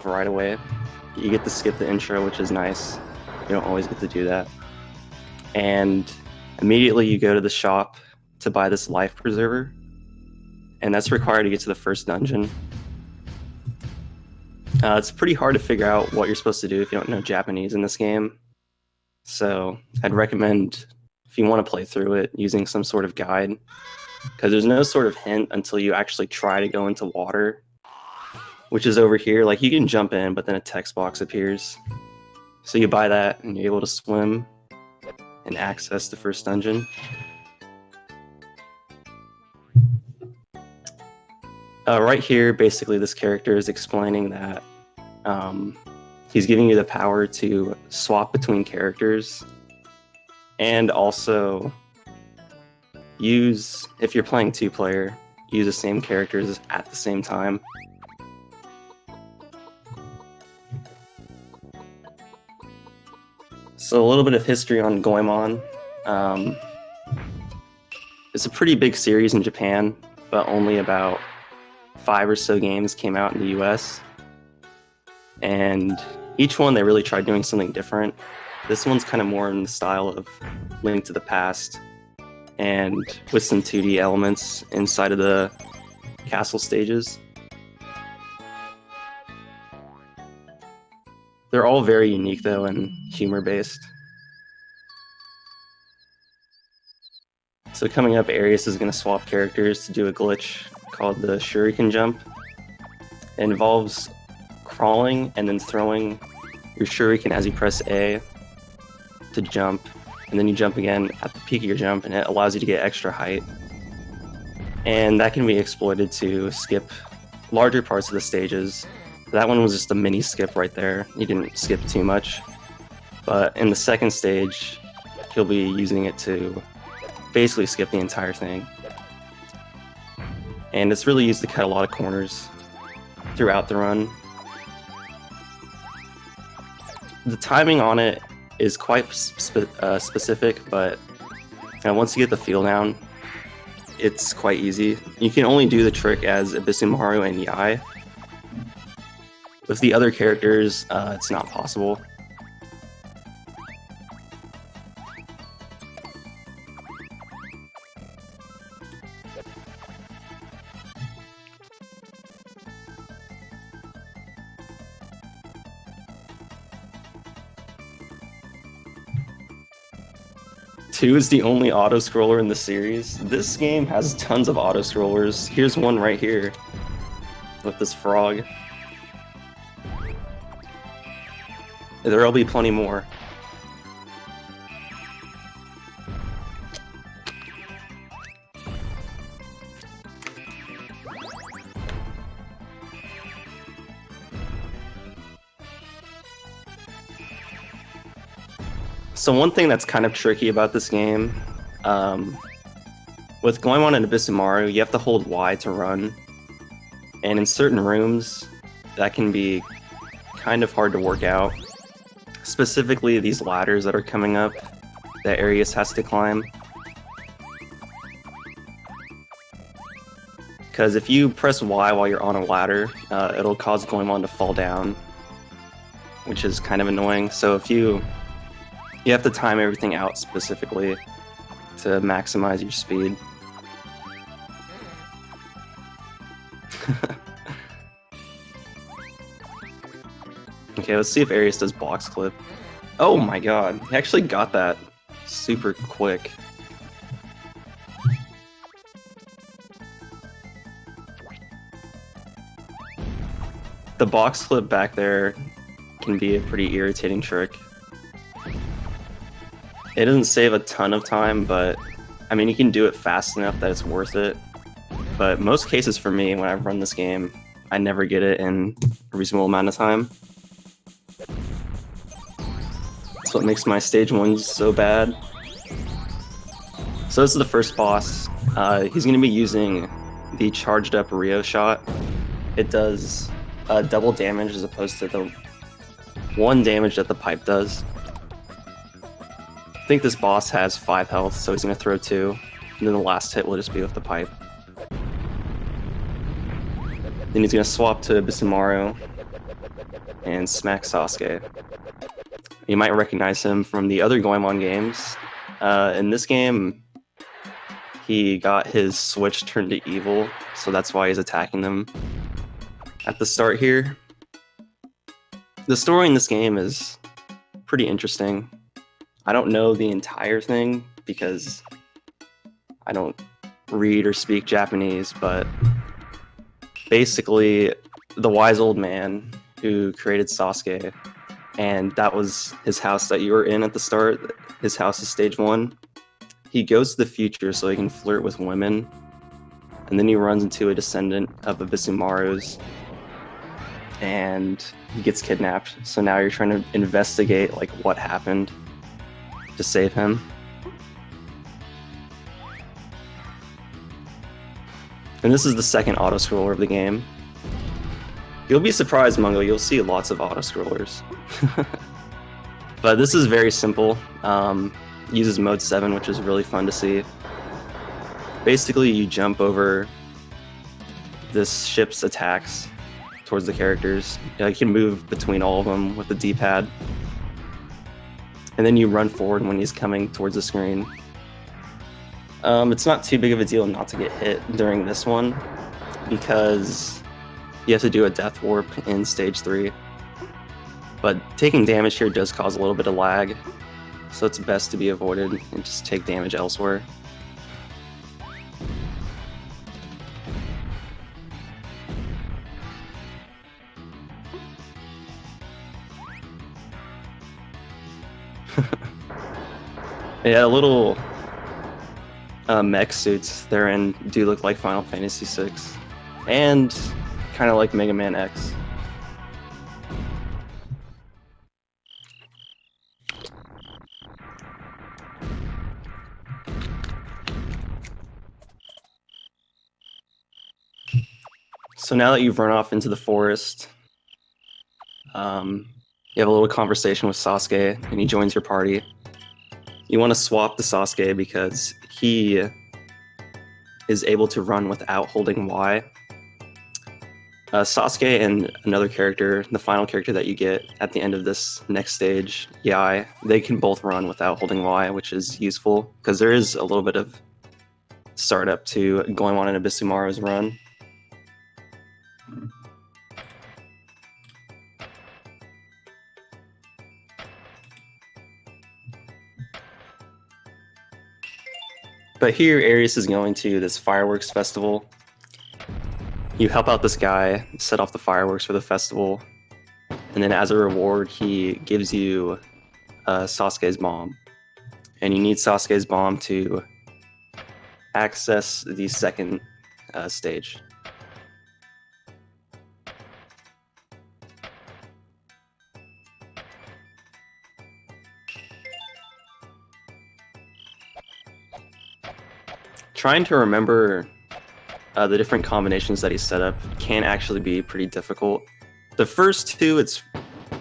off right away. You get to skip the intro, which is nice. You don't always get to do that. And immediately you go to the shop to buy this life preserver, and that's required to get to the first dungeon. It's pretty hard to figure out what you're supposed to do if you don't know Japanese in this game. So I'd recommend, if you want to play through it, using some sort of guide, because there's no sort of hint until you actually try to go into water, which is over here. Like, you can jump in, but then a text box appears. So you buy that, and you're able to swim and access the first dungeon. Right here, basically, this character is explaining that he's giving you the power to swap between characters, and also use, if you're playing two-player, use the same characters at the same time. So a little bit of history on Goemon. It's a pretty big series in Japan, but only about 5 or so games came out in the US. And each one they really tried doing something different. This one's kind of more in the style of Link to the Past, and with some 2D elements inside of the castle stages. They're all very unique though and humor-based. So coming up, Arius is going to swap characters to do a glitch called the shuriken jump. It involves crawling and then throwing your shuriken as you press A to jump, and then you jump again at the peak of your jump, and it allows you to get extra height. And that can be exploited to skip larger parts of the stages. That one was just a mini skip right there. You didn't skip too much. But in the second stage, you'll be using it to basically skip the entire thing. And it's really used to cut a lot of corners throughout the run. The timing on it is quite specific, but once you get the feel down, it's quite easy. You can only do the trick as Abisumaru and Yai. With the other characters, it's not possible. Two is the only auto-scroller in the series. This game has tons of auto-scrollers. Here's one right here with this frog. There'll be plenty more. So one thing that's kind of tricky about this game, with Goemon and Abisumaru, you have to hold Y to run. And in certain rooms, that can be kind of hard to work out. Specifically these ladders that are coming up that Arius has to climb. Because if you press Y while you're on a ladder, it'll cause Goemon to fall down, which is kind of annoying. So if you have to time everything out specifically to maximize your speed. Okay, let's see if Arius does box clip. Oh my god, he actually got that super quick. The box clip back there can be a pretty irritating trick. It doesn't save a ton of time, but I mean, you can do it fast enough that it's worth it. But most cases for me, when I've run this game, I never get it in a reasonable amount of time. That's what makes my stage 1 so bad. So this is the first boss. He's going to be using the charged up Rio shot. It does double damage as opposed to the 1 damage that the pipe does. I think this boss has 5 health, so he's going to throw 2, and then the last hit will just be with the pipe. Then he's going to swap to Abisumaru. and smack Sasuke. You might recognize him from the other Goemon games. In this game, he got his switch turned to evil, so that's why he's attacking them at the start here. The story in this game is pretty interesting. I don't know the entire thing because I don't read or speak Japanese, but basically the wise old man who created Sasuke, and that was his house that you were in at the start. His house is stage 1. He goes to the future so he can flirt with women, and then he runs into a descendant of Abisumaru's, and he gets kidnapped. So now you're trying to investigate like what happened to save him. And this is the second auto-scroller of the game. You'll be surprised, Mungo, you'll see lots of auto-scrollers. But this is very simple. Uses mode 7, which is really fun to see. Basically, you jump over this ship's attacks towards the characters. You can move between all of them with the D-pad. And then you run forward when he's coming towards the screen. It's not too big of a deal not to get hit during this one, because you have to do a death warp in stage 3. But taking damage here does cause a little bit of lag, so it's best to be avoided and just take damage elsewhere. Yeah, little mech suits they're in do look like Final Fantasy VI, and kind of like Mega Man X. So now that you've run off into the forest, you have a little conversation with Sasuke, and he joins your party. You want to swap the Sasuke because he is able to run without holding Y. Sasuke and another character, the final character that you get at the end of this next stage, Yai, they can both run without holding Y, which is useful because there is a little bit of startup to Goemon and Abisumaru's run. But here, Aries is going to this fireworks festival. You help out this guy, set off the fireworks for the festival, and then as a reward, he gives you Sasuke's bomb. And you need Sasuke's bomb to access the second stage. Trying to remember the different combinations that he set up can actually be pretty difficult. The first two, it's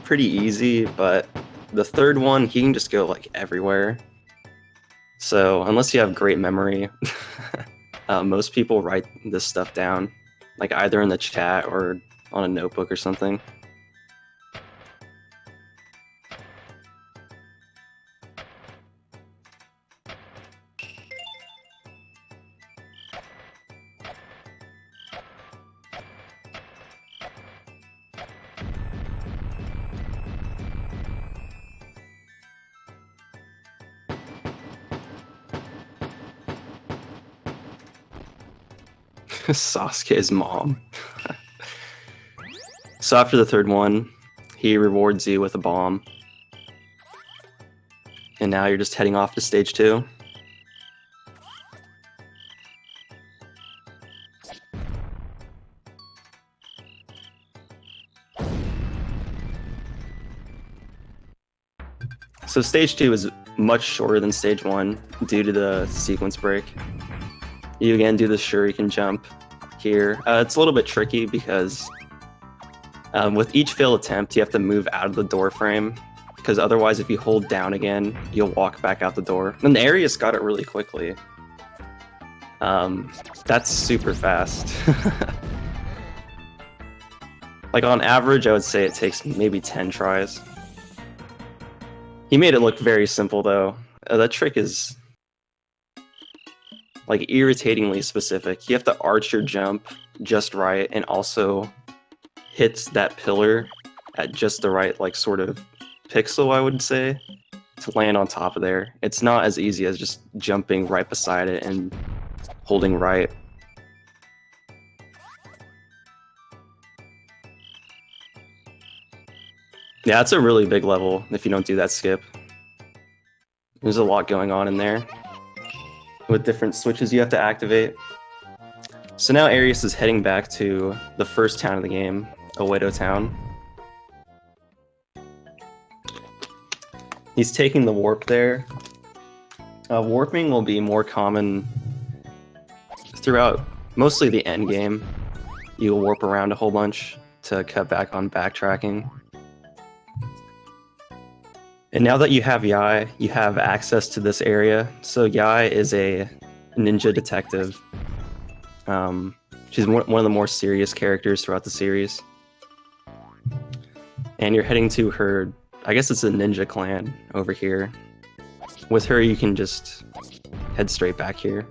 pretty easy, but the third one, he can just go like everywhere. So unless you have great memory, most people write this stuff down, like either in the chat or on a notebook or something. Sasuke's mom. So after the third one, he rewards you with a bomb. And now you're just heading off to stage 2. So stage 2 is much shorter than stage 1 due to the sequence break. You again do the shuriken jump here. It's a little bit tricky because with each failed attempt, you have to move out of the door frame, because otherwise if you hold down again, you'll walk back out the door. And the Arius got it really quickly. That's super fast. Like on average, I would say it takes maybe 10 tries. He made it look very simple though. That trick is like irritatingly specific. You have to arch your jump just right and also hit that pillar at just the right like sort of pixel, I would say, to land on top of there. It's not as easy as just jumping right beside it and holding right. Yeah, it's a really big level if you don't do that skip. There's a lot going on in there with different switches you have to activate. So now Arius is heading back to the first town of the game, Oedo Town. He's taking the warp there. Warping will be more common throughout mostly the end game. You'll warp around a whole bunch to cut back on backtracking. And now that you have Yai, you have access to this area. So Yai is a ninja detective. She's one of the more serious characters throughout the series. And you're heading to her, I guess it's a ninja clan over here. With her, you can just head straight back here.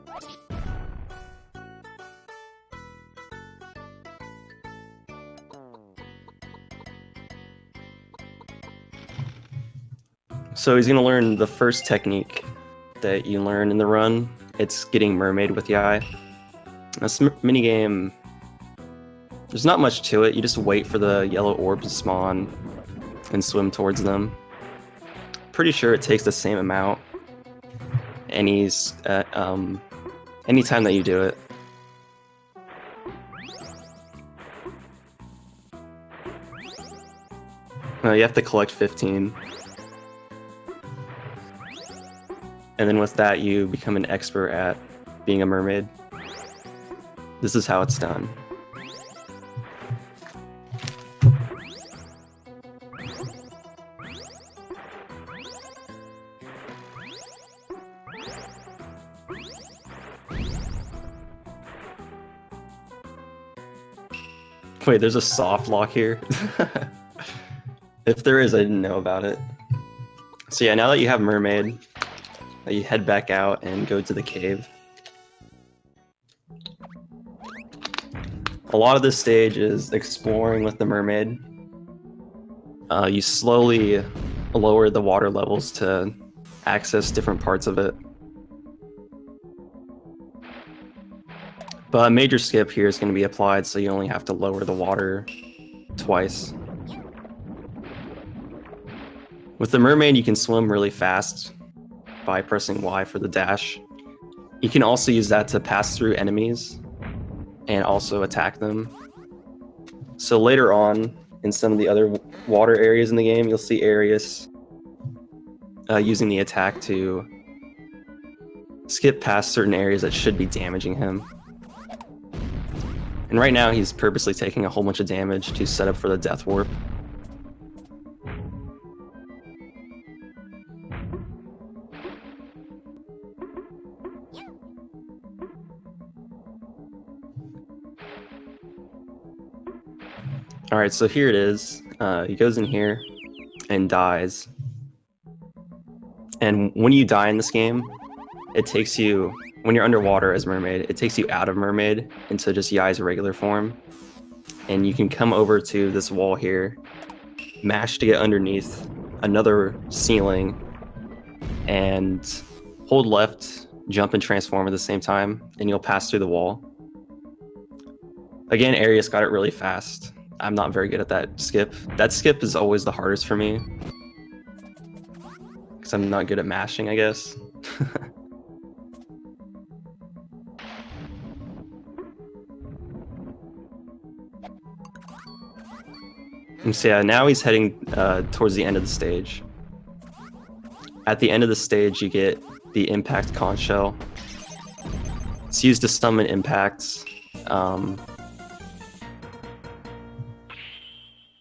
So he's going to learn the first technique that you learn in the run. It's getting mermaid with Yai. This minigame, there's not much to it. You just wait for the yellow orbs to spawn and swim towards them. Pretty sure it takes the same amount anytime that you do it. You have to collect 15. And then with that, you become an expert at being a mermaid. This is how it's done. Wait, there's a soft lock here? If there is, I didn't know about it. So yeah, now that you have mermaid, you head back out and go to the cave. A lot of this stage is exploring with the mermaid. You slowly lower the water levels to access different parts of it. But a major skip here is going to be applied, so you only have to lower the water twice. With the mermaid, you can swim really fast by pressing Y for the dash. You can also use that to pass through enemies and also attack them. So later on, in some of the other water areas in the game, you'll see Arius using the attack to skip past certain areas that should be damaging him. And right now, he's purposely taking a whole bunch of damage to set up for the death warp. Alright, so here it is. He goes in here and dies. And when you die in this game, it takes you, when you're underwater as mermaid, it takes you out of mermaid into just Yai's regular form. And you can come over to this wall here, mash to get underneath another ceiling, and hold left, jump and transform at the same time, and you'll pass through the wall. Again, Arius got it really fast. I'm not very good at that skip. That skip is always the hardest for me, because I'm not good at mashing, I guess. And so yeah, now he's heading towards the end of the stage. At the end of the stage, you get the impact conch shell. It's used to summon impacts.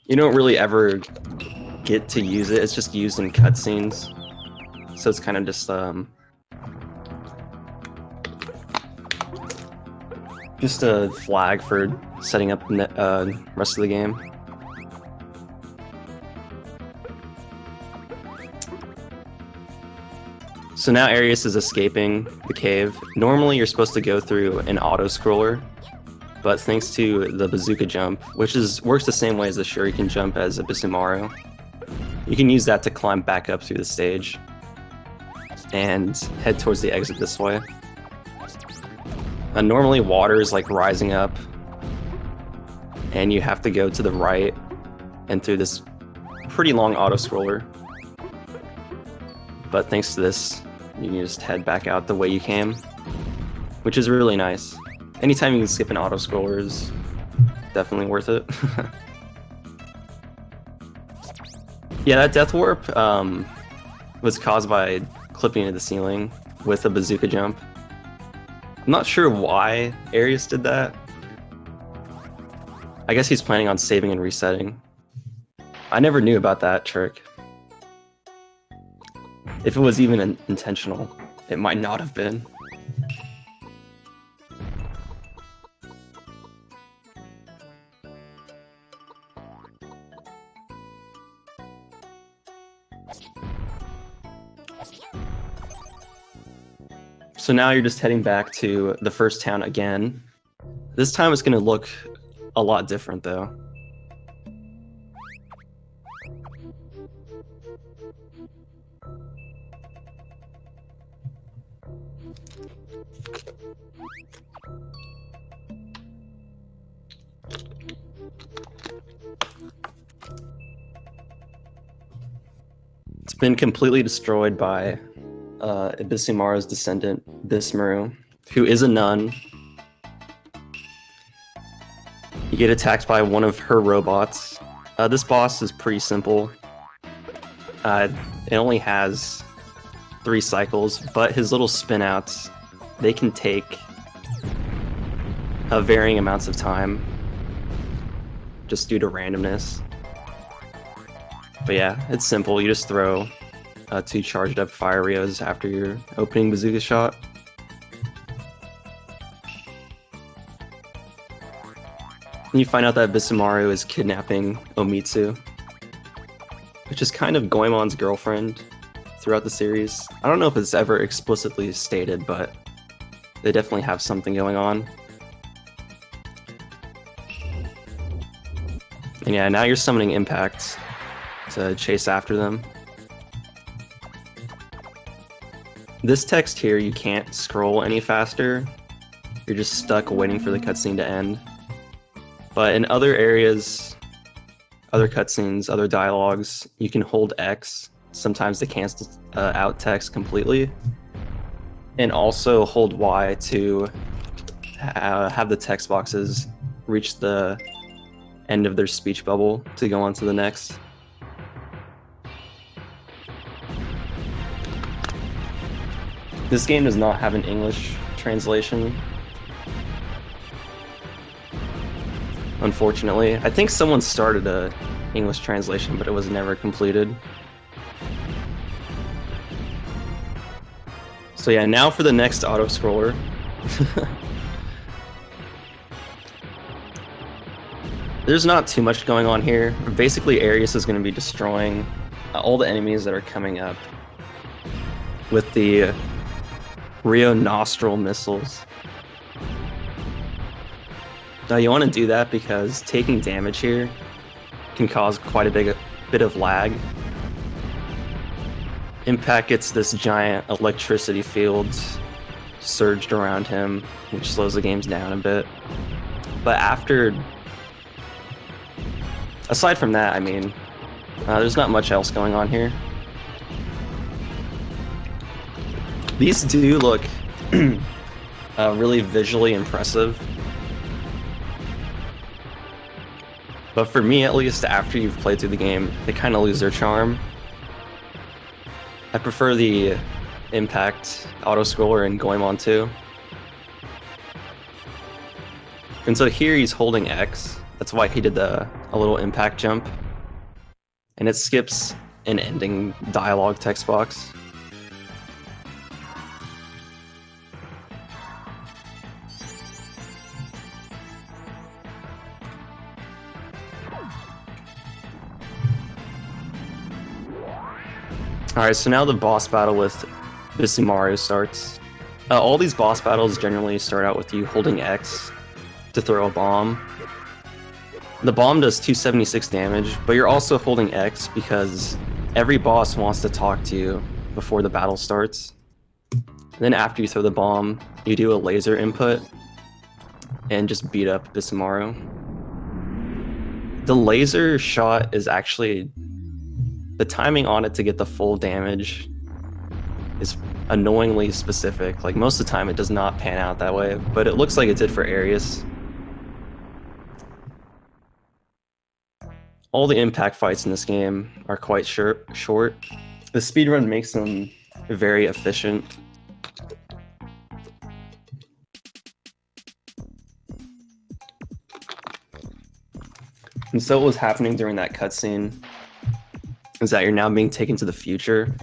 You don't really ever get to use it. It's just used in cutscenes. So it's kind of just a flag for setting up the rest of the game. So now Arius is escaping the cave. Normally you're supposed to go through an auto-scroller, but thanks to the bazooka jump, which works the same way as the shuriken jump as Abyssumaru, you can use that to climb back up through the stage and head towards the exit this way. Normally water is like rising up, and you have to go to the right and through this pretty long auto-scroller. But thanks to this, you can just head back out the way you came, which is really nice. Anytime you can skip an auto-scroller is definitely worth it. Yeah, that death warp was caused by clipping into the ceiling with a bazooka jump. I'm not sure why Arius did that. I guess he's planning on saving and resetting. I never knew about that trick. If it was even intentional, it might not have been. So now you're just heading back to the first town again. This time it's going to look a lot different though. It's been completely destroyed by Abyssumaru's descendant, Bismaru, who is a nun. You get attacked by one of her robots. This boss is pretty simple. It only has 3 cycles, but his little spin-outs, they can take varying amounts of time, just due to randomness. But yeah, it's simple. You just throw 2 charged up fire Rios after your opening bazooka shot. And you find out that Abyssumaru is kidnapping Omitsu, which is kind of Goemon's girlfriend throughout the series. I don't know if it's ever explicitly stated, but they definitely have something going on. And yeah, now you're summoning Impact to chase after them. This text here, you can't scroll any faster. You're just stuck waiting for the cutscene to end. But in other areas, other cutscenes, other dialogues, you can hold X, sometimes to cancel out text completely, and also hold Y to have the text boxes reach the end of their speech bubble to go on to the next. This game does not have an English translation, unfortunately. I think someone started a English translation, but it was never completed. So yeah, now for the next auto-scroller. There's not too much going on here. Basically, Arius is going to be destroying all the enemies that are coming up with the Rio Nostril missiles. Now you want to do that because taking damage here can cause quite a bit of lag. Impact gets this giant electricity field surged around him, which slows the games down a bit. But aside from that, I mean, there's not much else going on here. These do look really visually impressive. But for me, at least, after you've played through the game, they kind of lose their charm. I prefer the Impact auto-scroller in Goemon 2. And so here he's holding X. That's why he did a little Impact jump. And it skips an ending dialogue text box. Alright, so now the boss battle with Bisumaru starts. All these boss battles generally start out with you holding X to throw a bomb. The bomb does 276 damage, but you're also holding X because every boss wants to talk to you before the battle starts. Then after you throw the bomb, you do a laser input and just beat up Bisumaru. The laser shot is actually... the timing on it to get the full damage is annoyingly specific. Like, most of the time it does not pan out that way, but it looks like it did for Arius. All the impact fights in this game are quite short. The speedrun makes them very efficient. And so what was happening during that cutscene is that you're now being taken to the future,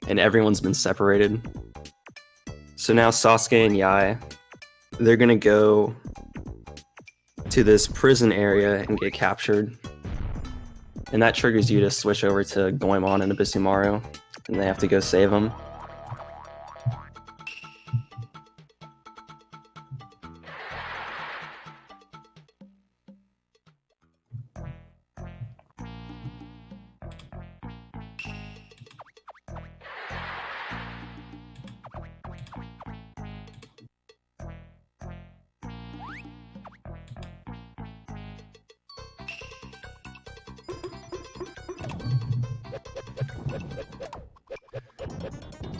and everyone's been separated. So now Sasuke and Yae, they're gonna go to this prison area and get captured. And that triggers you to switch over to Goemon and Bisumaru, and they have to go save him.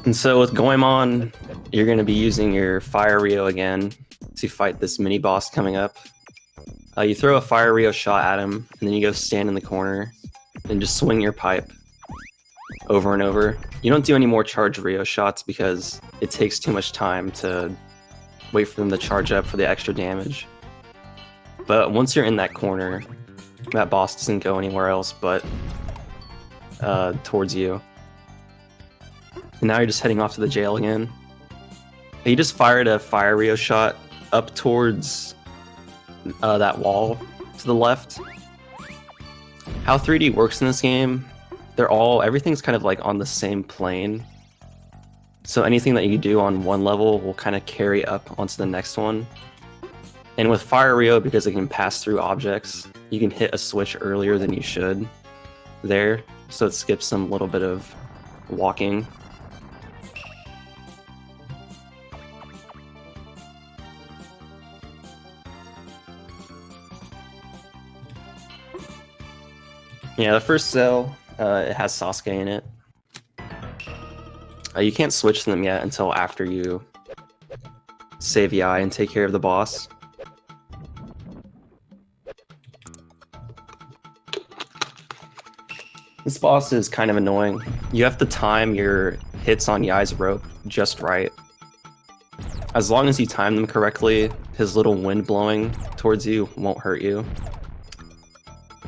And so with Goemon, you're going to be using your Fire Rio again to fight this mini boss coming up. You throw a Fire Rio shot at him, and then you go stand in the corner and just swing your pipe over and over. You don't do any more charge Rio shots because it takes too much time to wait for them to charge up for the extra damage. But once you're in that corner, that boss doesn't go anywhere else but towards you. And now you're just heading off to the jail again. You just fired a Fire Rio shot up towards that wall to the left. How 3D works in this game, everything's kind of like on the same plane. So anything that you do on one level will kind of carry up onto the next one. And with Fire Rio, because it can pass through objects, you can hit a switch earlier than you should there. So it skips some little bit of walking. Yeah, the first cell, it has Sasuke in it. You can't switch them yet until after you save Yae and take care of the boss. This boss is kind of annoying. You have to time your hits on Yae's rope just right. As long as you time them correctly, his little wind blowing towards you won't hurt you.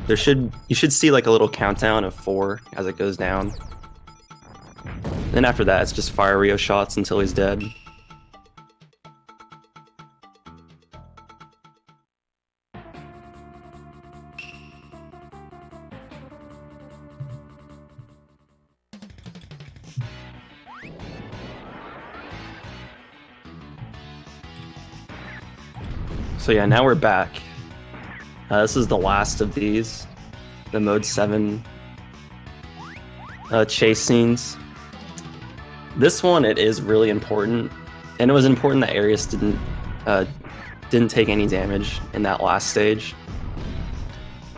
You should see like a little countdown of 4 as it goes down. Then after that, it's just Fire Rio shots until he's dead. So yeah, now we're back. This is the last of these, the Mode 7 chase scenes. This one, it is really important, and it was important that Arius didn't take any damage in that last stage,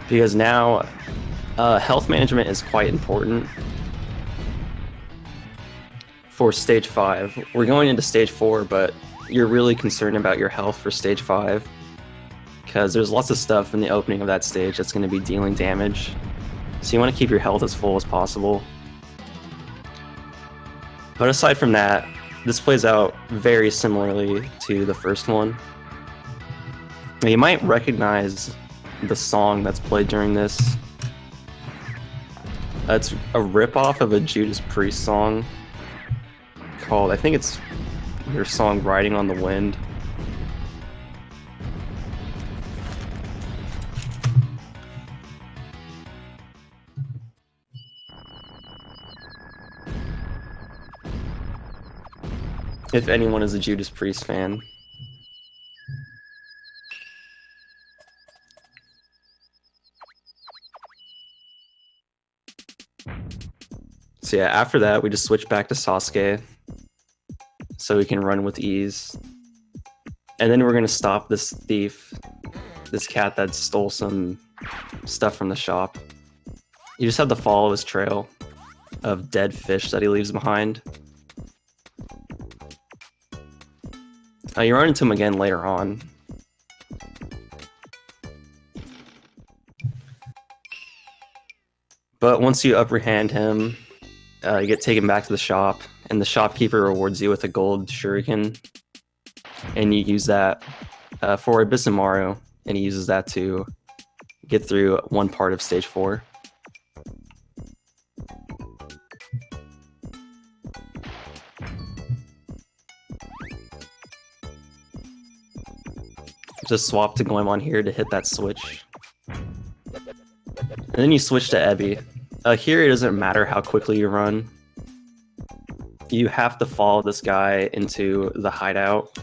because now health management is quite important for Stage 5. We're going into Stage 4, but you're really concerned about your health for Stage 5. Because there's lots of stuff in the opening of that stage that's going to be dealing damage. So you want to keep your health as full as possible. But aside from that, this plays out very similarly to the first one. Now, you might recognize the song that's played during this. It's a ripoff of a Judas Priest song called, I think it's their song Riding on the Wind. If anyone is a Judas Priest fan. So yeah, after that, we just switch back to Sasuke so we can run with ease. And then we're gonna stop this thief, this cat that stole some stuff from the shop. You just have to follow his trail of dead fish that he leaves behind. You run into him again later on. But once you apprehend him, you get taken back to the shop, and the shopkeeper rewards you with a gold shuriken. And you use that for Abysmaru, and he uses that to get through one part of stage 4. Just swap to Goemon here to hit that switch. And then you switch to Ebi. Here it doesn't matter how quickly you run. You have to follow this guy into the hideout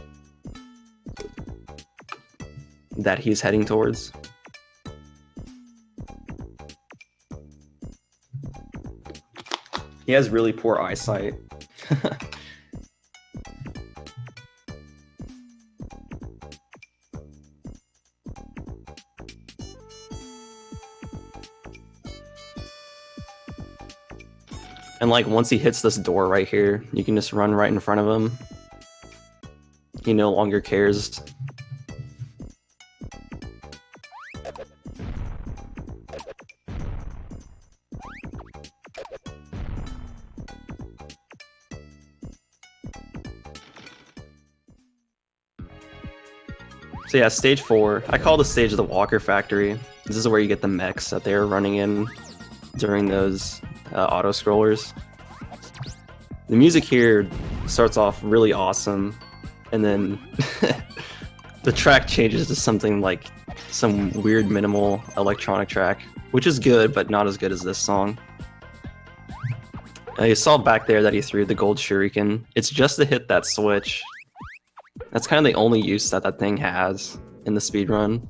that he's heading towards. He has really poor eyesight. And like once he hits this door right here, you can just run right in front of him. He no longer cares. So yeah, stage 4. I call the stage the Walker Factory. This is where you get the mechs that they were running in during those auto-scrollers. The music here starts off really awesome, and then the track changes to something like some weird minimal electronic track, which is good, but not as good as this song. You saw back there that he threw the gold shuriken. It's just to hit that switch. That's kind of the only use that that thing has in the speedrun.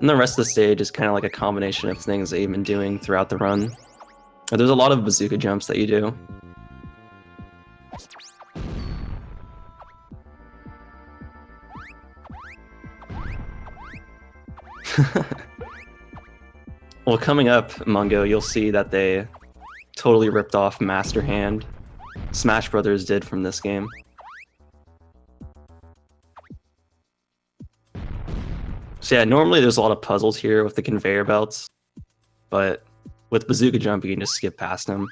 And the rest of the stage is kind of like a combination of things that you've been doing throughout the run. There's a lot of bazooka jumps that you do. Well, coming up, Mungo, you'll see that they totally ripped off Master Hand. Smash Brothers did from this game. So yeah, normally there's a lot of puzzles here with the conveyor belts, but with Bazooka Jump you can just skip past them.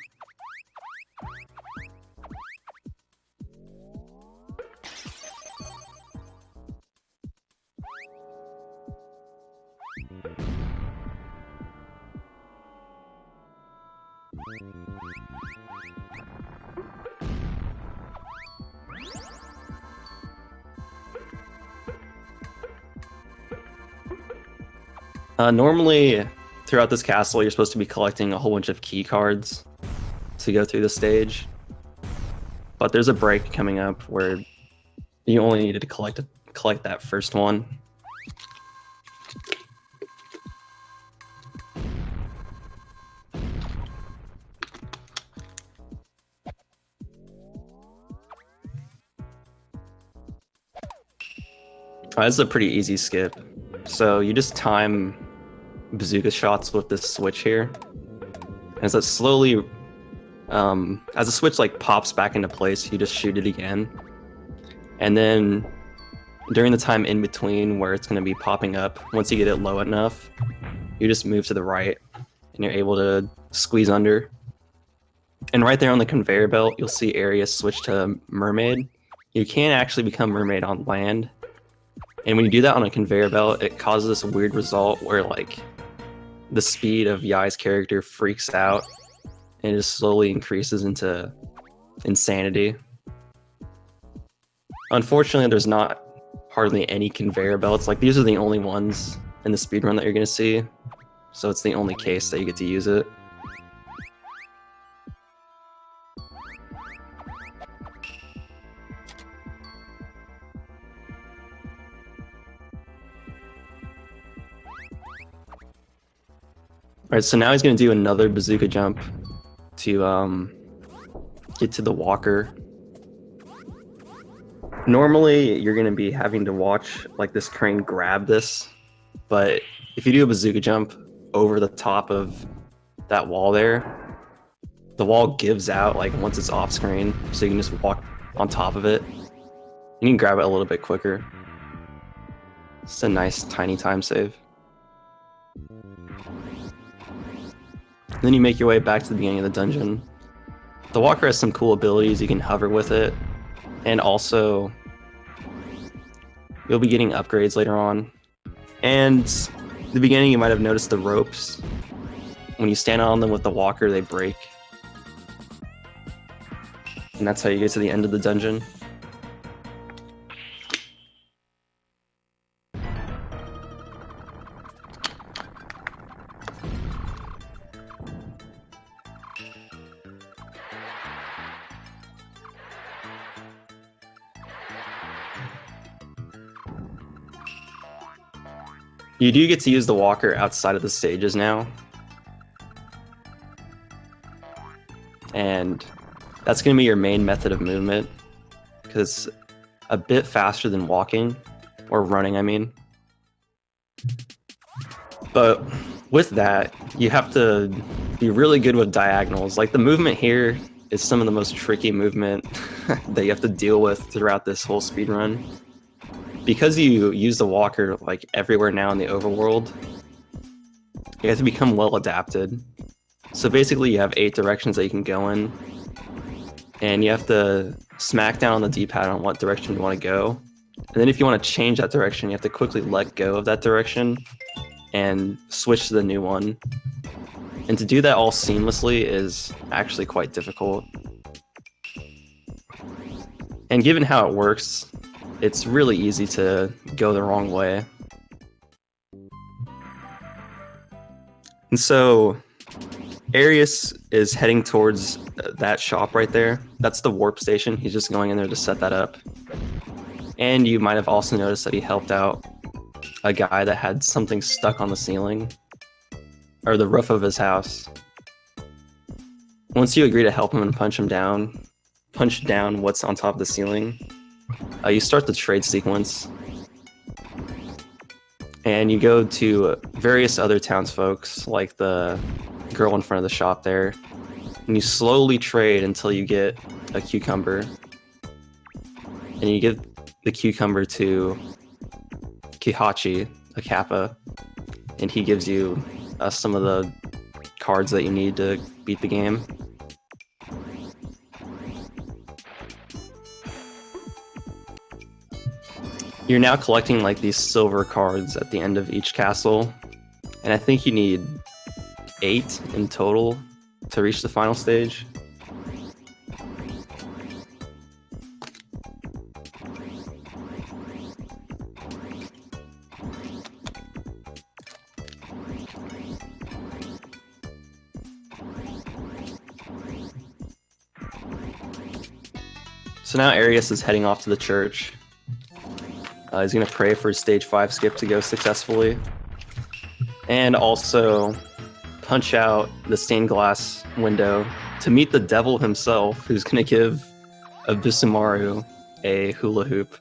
Normally, throughout this castle, you're supposed to be collecting a whole bunch of key cards to go through the stage. But there's a break coming up where you only needed to collect that first one. This is a pretty easy skip. So you just time bazooka shots with this switch here. As it slowly, as the switch like pops back into place, you just shoot it again. And then during the time in between where it's going to be popping up, once you get it low enough, you just move to the right and you're able to squeeze under. And right there on the conveyor belt, you'll see area switch to mermaid. You can actually become mermaid on land. And when you do that on a conveyor belt, it causes this weird result where like the speed of Yai's character freaks out and it just slowly increases into insanity. Unfortunately, there's not hardly any conveyor belts. Like these are the only ones in the speedrun that you're gonna see. So it's the only case that you get to use it. Alright, so now he's gonna do another bazooka jump to get to the walker. Normally, you're gonna be having to watch like this crane grab this, but if you do a bazooka jump over the top of that wall there, the wall gives out like once it's off screen, so you can just walk on top of it. You can grab it a little bit quicker. It's a nice tiny time save. Then you make your way back to the beginning of the dungeon. The walker has some cool abilities. You can hover with it, and also you'll be getting upgrades later on. And at the beginning, you might have noticed the ropes. When you stand on them with the walker, they break. And that's how you get to the end of the dungeon. You do get to use the walker outside of the stages now. And that's going to be your main method of movement, because it's a bit faster than walking, or running, I mean. But with that, you have to be really good with diagonals. Like, the movement here is some of the most tricky movement that you have to deal with throughout this whole speedrun. Because you use the walker like everywhere now in the overworld, you have to become well adapted. So basically you have 8 directions that you can go in, and you have to smack down on the D-pad on what direction you want to go. And then if you want to change that direction, you have to quickly let go of that direction and switch to the new one. And to do that all seamlessly is actually quite difficult. And given how it works, it's really easy to go the wrong way. And so Arius is heading towards that shop right there. That's the warp station. He's just going in there to set that up. And you might have also noticed that he helped out a guy that had something stuck on the ceiling, or the roof of his house. Once you agree to help him and punch down what's on top of the ceiling, you start the trade sequence, and you go to various other townsfolk, like the girl in front of the shop there, and you slowly trade until you get a cucumber, and you give the cucumber to Kihachi, a Kappa, and he gives you some of the cards that you need to beat the game. You're now collecting like these silver cards at the end of each castle, and I think you need 8 in total to reach the final stage. So now Arius is heading off to the church. He's going to pray for his stage 5 skip to go successfully, and also punch out the stained glass window to meet the devil himself, who's going to give Abisumaru a hula hoop.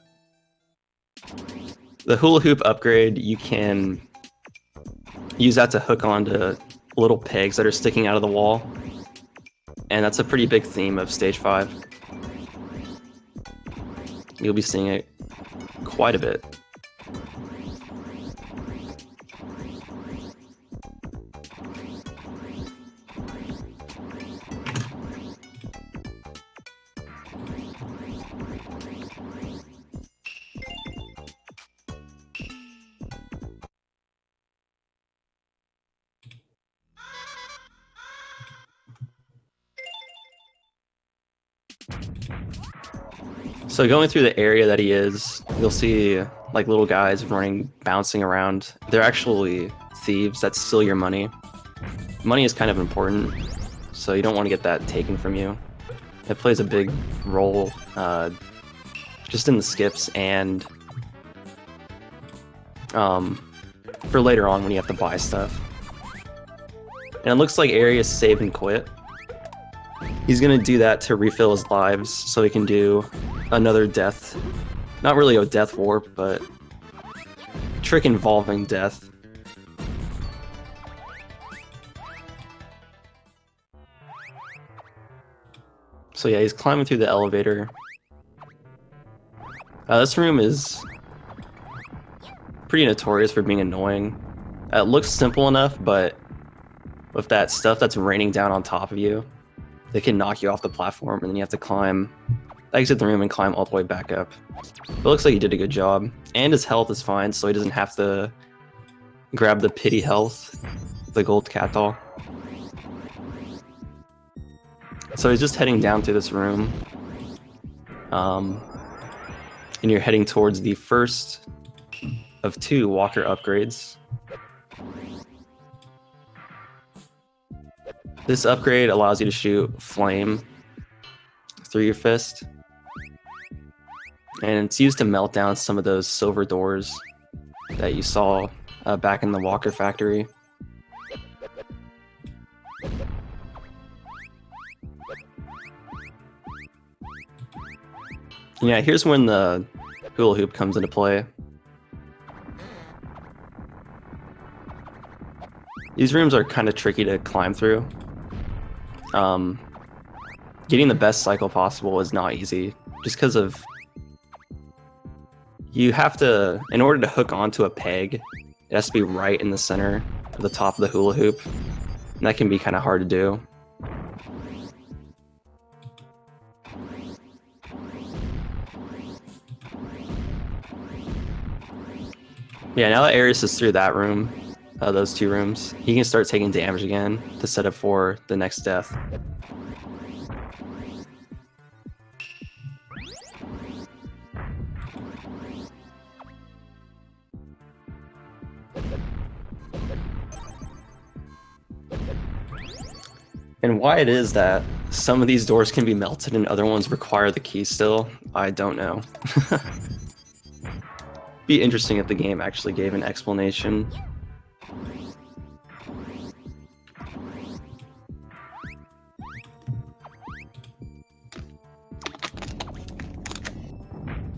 The hula hoop upgrade, you can use that to hook onto little pegs that are sticking out of the wall, and that's a pretty big theme of stage 5. You'll be seeing it quite a bit. So going through the area that he is, you'll see like little guys running, bouncing around. They're actually thieves that steal your money. Money is kind of important, so you don't want to get that taken from you. It plays a big role just in the skips and for later on when you have to buy stuff. And it looks like Arius save and quit. He's gonna do that to refill his lives so he can do another death. Not really a death warp, but a trick involving death. So yeah, he's climbing through the elevator. This room is pretty notorious for being annoying. It looks simple enough, but with that stuff that's raining down on top of you, they can knock you off the platform, and then you have to climb, exit the room and climb all the way back up. But it looks like he did a good job, and his health is fine, so he doesn't have to grab the pity health, the gold cat doll. So he's just heading down through this room, and you're heading towards the first of 2 walker upgrades. This upgrade allows you to shoot flame through your fist, and it's used to melt down some of those silver doors that you saw back in the Walker factory. Yeah, here's when the hula hoop comes into play. These rooms are kind of tricky to climb through. Getting the best cycle possible is not easy, just because of you have to, in order to hook onto a peg, it has to be right in the center of the top of the hula hoop, and that can be kind of hard to do. Yeah, now that Arius is through that room, those 2 rooms, he can start taking damage again to set up for the next death. And why it is that some of these doors can be melted and other ones require the key still, I don't know. Be interesting if the game actually gave an explanation.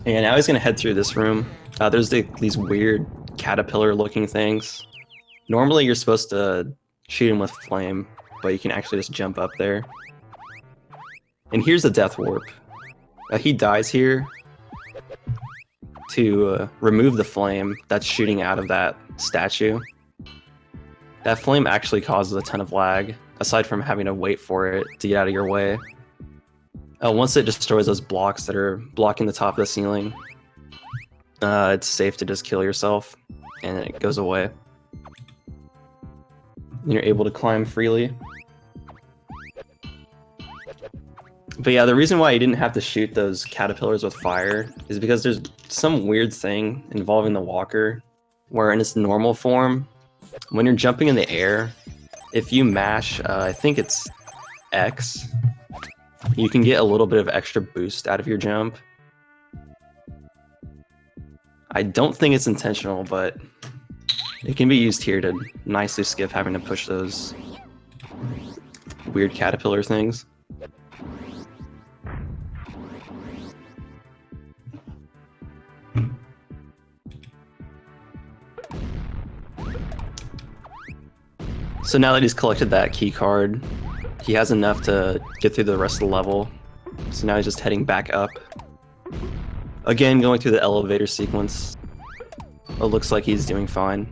Yeah, now he's gonna head through this room. There's these weird caterpillar-looking things. Normally you're supposed to shoot him with flame, but you can actually just jump up there. And here's the death warp. He dies here to remove the flame that's shooting out of that statue. That flame actually causes a ton of lag, aside from having to wait for it to get out of your way. Once it destroys those blocks that are blocking the top of the ceiling, it's safe to just kill yourself, and it goes away. And you're able to climb freely. But yeah, the reason why you didn't have to shoot those caterpillars with fire is because there's some weird thing involving the walker, where in its normal form, when you're jumping in the air, if you mash, I think it's X, you can get a little bit of extra boost out of your jump. I don't think it's intentional, but it can be used here to nicely skip having to push those weird caterpillar things. So now that he's collected that key card, he has enough to get through the rest of the level. So now he's just heading back up. Again, going through the elevator sequence. It looks like he's doing fine.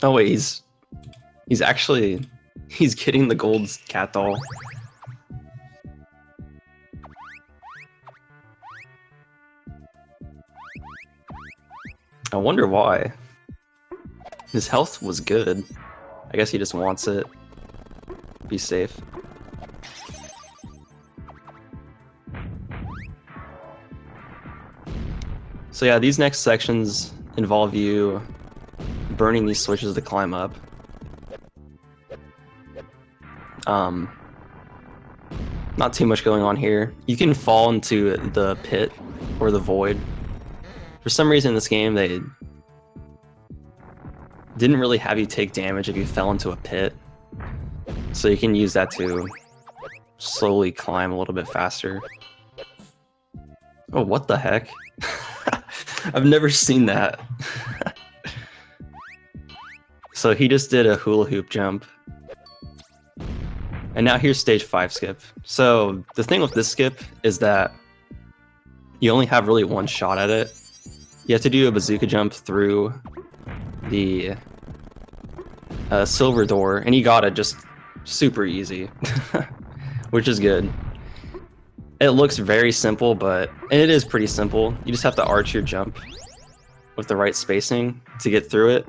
Oh wait, he's getting the gold cat doll. I wonder why. His health was good. I guess he just wants it. Be safe. So yeah, these next sections involve you burning these switches to climb up. Not too much going on here. You can fall into the pit or the void For some reason in this game, they didn't really have you take damage if you fell into a pit. So you can use that to slowly climb a little bit faster. Oh, what the heck? I've never seen that. So he just did a hula hoop jump. And now here's stage 5 skip. So the thing with this skip is that you only have really one shot at it. You have to do a bazooka jump through the silver door, and he got it just super easy, which is good. It looks very simple, and it is pretty simple. You just have to arch your jump with the right spacing to get through it.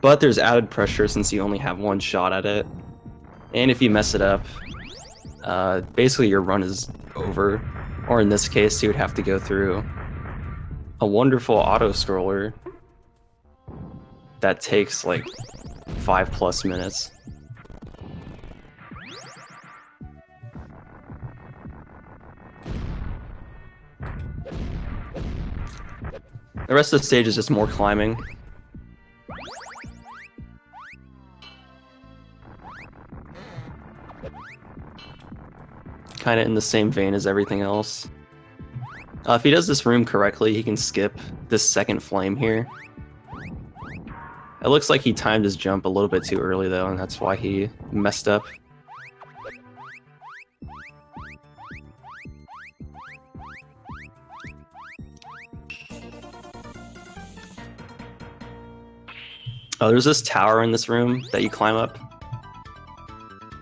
But there's added pressure since you only have one shot at it. And if you mess it up, basically your run is over. Or in this case, you would have to go through a wonderful auto-scroller that takes like 5+ minutes. The rest of the stage is just more climbing. Kind of in the same vein as everything else. If he does this room correctly, he can skip this second flame here. It looks like he timed his jump a little bit too early though, and that's why he messed up. Oh, there's this tower in this room that you climb up.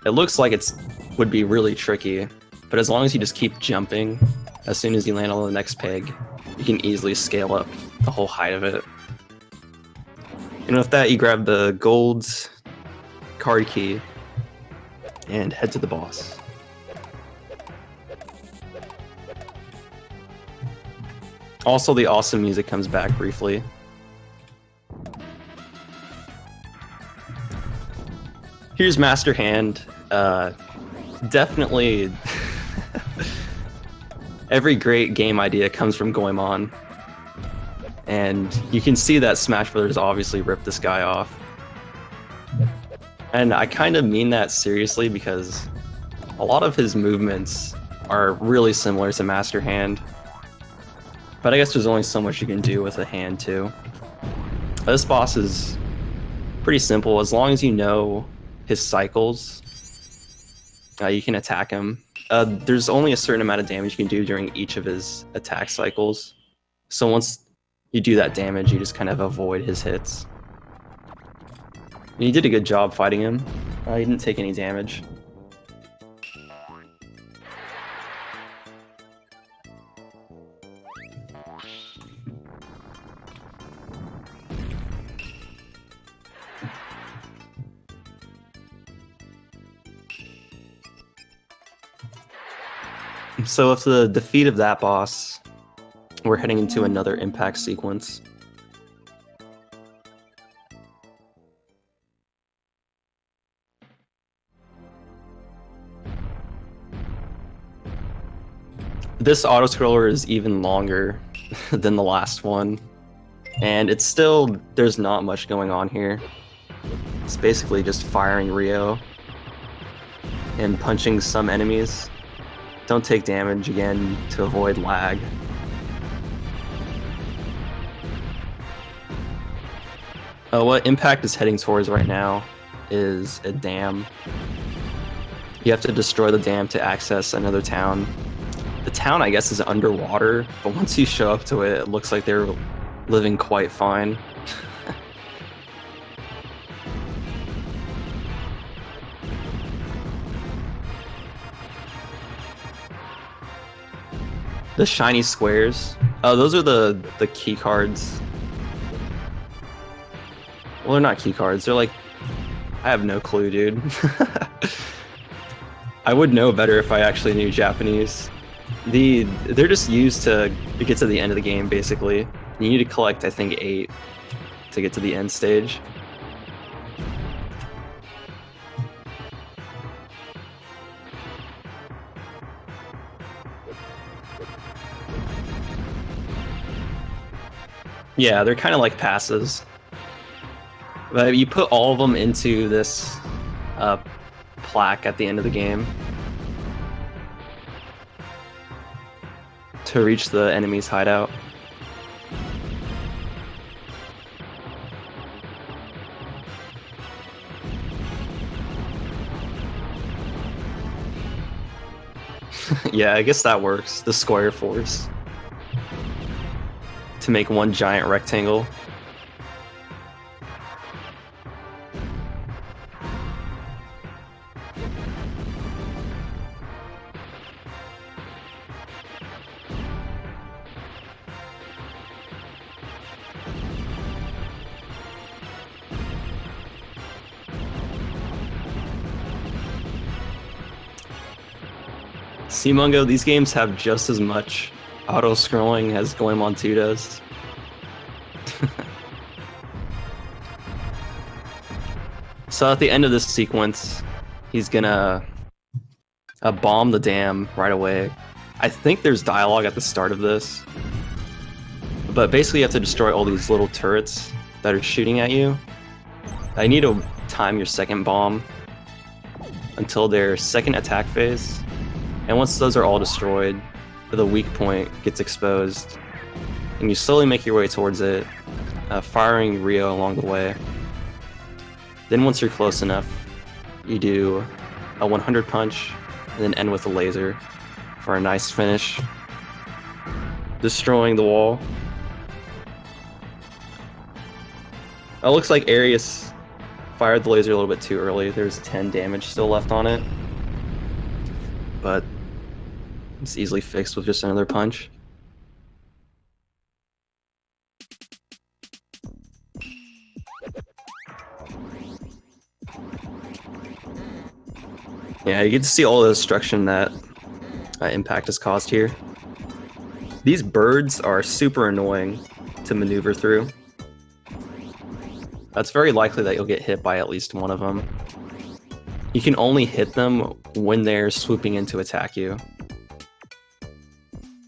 It looks like it would be really tricky, but as long as you just keep jumping, as soon as you land on the next peg, you can easily scale up the whole height of it. And with that, you grab the gold card key and head to the boss. Also, the awesome music comes back briefly. Here's Master Hand. Definitely every great game idea comes from Goemon. And you can see that Smash Bros. Obviously ripped this guy off. And I kind of mean that seriously because a lot of his movements are really similar to Master Hand. But I guess there's only so much you can do with a hand too. This boss is pretty simple. As long as you know his cycles, you can attack him. There's only a certain amount of damage you can do during each of his attack cycles. So once you do that damage, you just kind of avoid his hits. And you did a good job fighting him. He didn't take any damage. So with the defeat of that boss, we're heading into another impact sequence. This auto-scroller is even longer than the last one, and it's still, there's not much going on here. It's basically just firing Rio and punching some enemies. Don't take damage again to avoid lag. What Impact is heading towards right now is a dam. You have to destroy the dam to access another town. The town, I guess, is underwater, but once you show up to it, it looks like they're living quite fine. The shiny squares. Oh, those are the key cards. Well, they're not key cards. They're like, I have no clue, dude. I would know better if I actually knew Japanese. They're just used to get to the end of the game, basically. You need to collect, I think, 8 to get to the end stage. Yeah, they're kind of like passes. But you put all of them into this plaque at the end of the game to reach the enemy's hideout. Yeah, I guess that works. The square force. To make one giant rectangle. See, Mungo, these games have just as much auto-scrolling as Goemon 2 does. So at the end of this sequence, he's gonna bomb the dam right away. I think there's dialogue at the start of this. But basically you have to destroy all these little turrets that are shooting at you. I need to time your second bomb until their second attack phase. And once those are all destroyed, the weak point gets exposed. And you slowly make your way towards it, firing Rio along the way. Then once you're close enough, you do a 100 punch, and then end with a laser for a nice finish. Destroying the wall. It looks like Arius fired the laser a little bit too early. There's 10 damage still left on it. But it's easily fixed with just another punch. Yeah, you get to see all the destruction that Impact has caused here. These birds are super annoying to maneuver through. It's very likely that you'll get hit by at least one of them. You can only hit them when they're swooping in to attack you.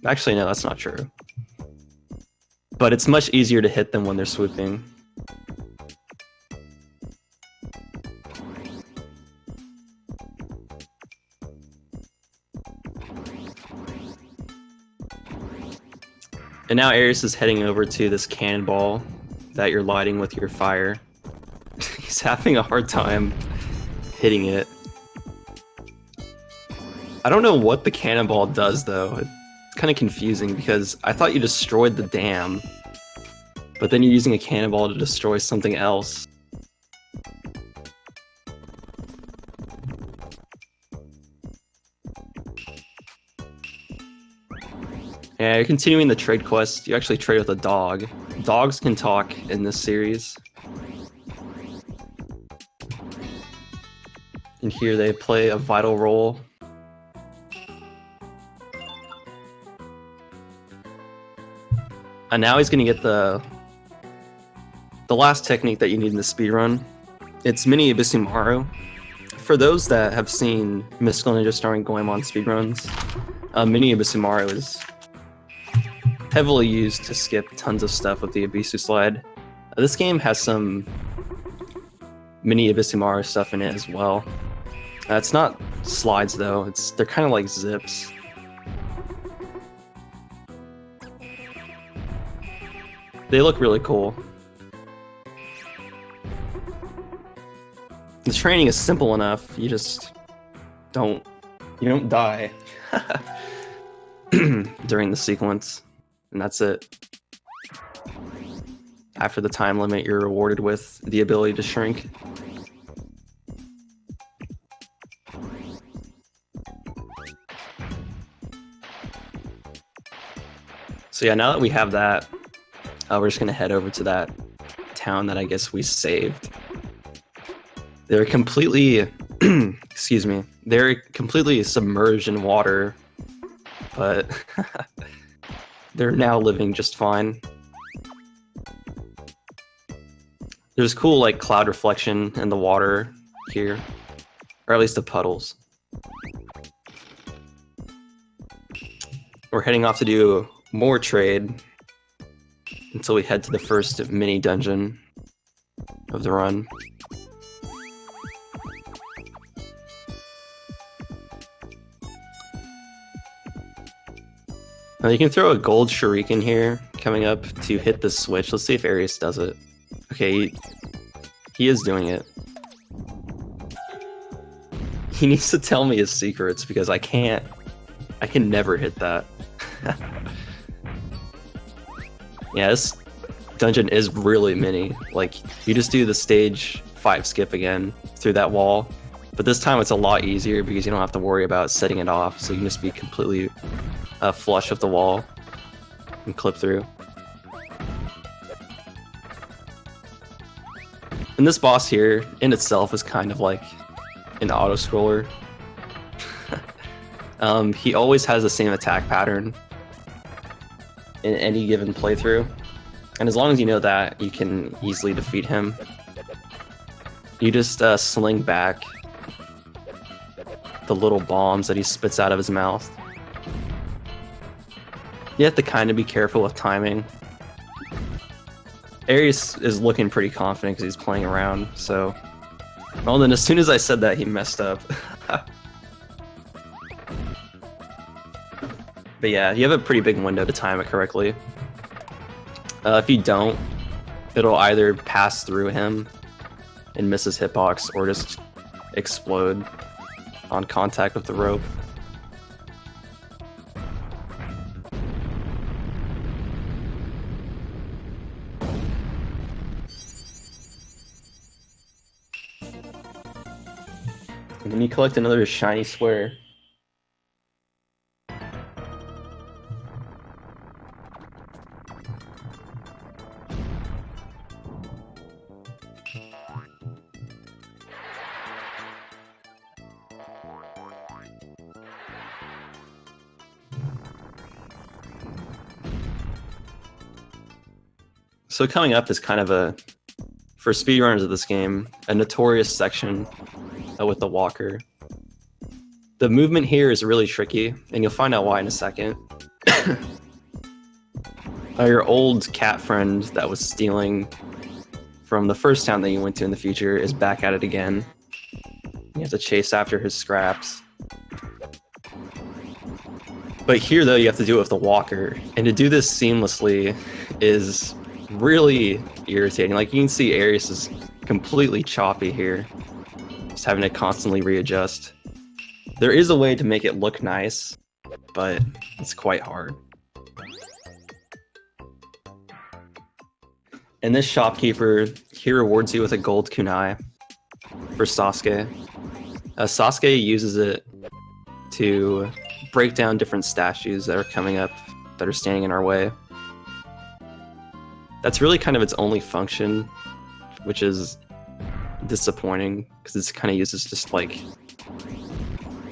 Actually, no, that's not true. But it's much easier to hit them when they're swooping. And now Arius is heading over to this cannonball that you're lighting with your fire. He's having a hard time hitting it. I don't know what the cannonball does though. It's kind of confusing because I thought you destroyed the dam, but then you're using a cannonball to destroy something else. Yeah, you're continuing the trade quest. You actually trade with a dog. Dogs can talk in this series. And here they play a vital role. And now he's gonna get the last technique that you need in the speedrun. It's Mini Abyssumaru. For those that have seen Mystical Ninja starring Goemon speedruns, Mini Abyssumaru is heavily used to skip tons of stuff with the Abyssu slide. This game has some Mini Abyssumaru stuff in it as well. It's not slides though, they're kind of like zips. They look really cool. The training is simple enough, you don't die during the sequence. And that's it. After the time limit, you're rewarded with the ability to shrink. So yeah, now that we have that, we're just gonna head over to that town that I guess we saved. They're completely, excuse me, they're completely submerged in water, but they're now living just fine. There's cool like cloud reflection in the water here, or at least the puddles. We're heading off to do more trade. until we head to the first mini dungeon of the run. Now you can throw a gold shuriken here, coming up to hit the switch. Let's see if Arius does it. Okay, he is doing it. He needs to tell me his secrets because I can never hit that. Yeah, this dungeon is really mini. Like, you just do the stage 5 skip again through that wall. But this time it's a lot easier because you don't have to worry about setting it off, so you can just be completely flush with the wall and clip through. And this boss here in itself is kind of like an autoscroller. He always has the same attack pattern in any given playthrough, and as long as you know that, you can easily defeat him. You just sling back the little bombs that he spits out of his mouth. You have to kind of be careful with timing. Arius is looking pretty confident because he's playing around, so... Well, then as soon as I said that, he messed up. But yeah, you have a pretty big window to time it correctly. If you don't, it'll either pass through him and miss his hitbox, or just explode on contact with the rope. And then you collect another shiny square. So coming up is kind of a, for speedrunners of this game, a notorious section with the walker. The movement here is really tricky, and you'll find out why in a second. Your old cat friend that was stealing from the first town that you went to in the future is back at it again. You have to chase after his scraps. But here, though, you have to do it with the walker, and to do this seamlessly is really irritating. Like, you can see Arius is completely choppy here, just having to constantly readjust. There is a way to make it look nice, but it's quite hard. And this shopkeeper, he rewards you with a gold kunai for Sasuke. Sasuke uses it to break down different statues that are coming up, that are standing in our way. That's really kind of its only function, which is disappointing, because it's kind of used as just like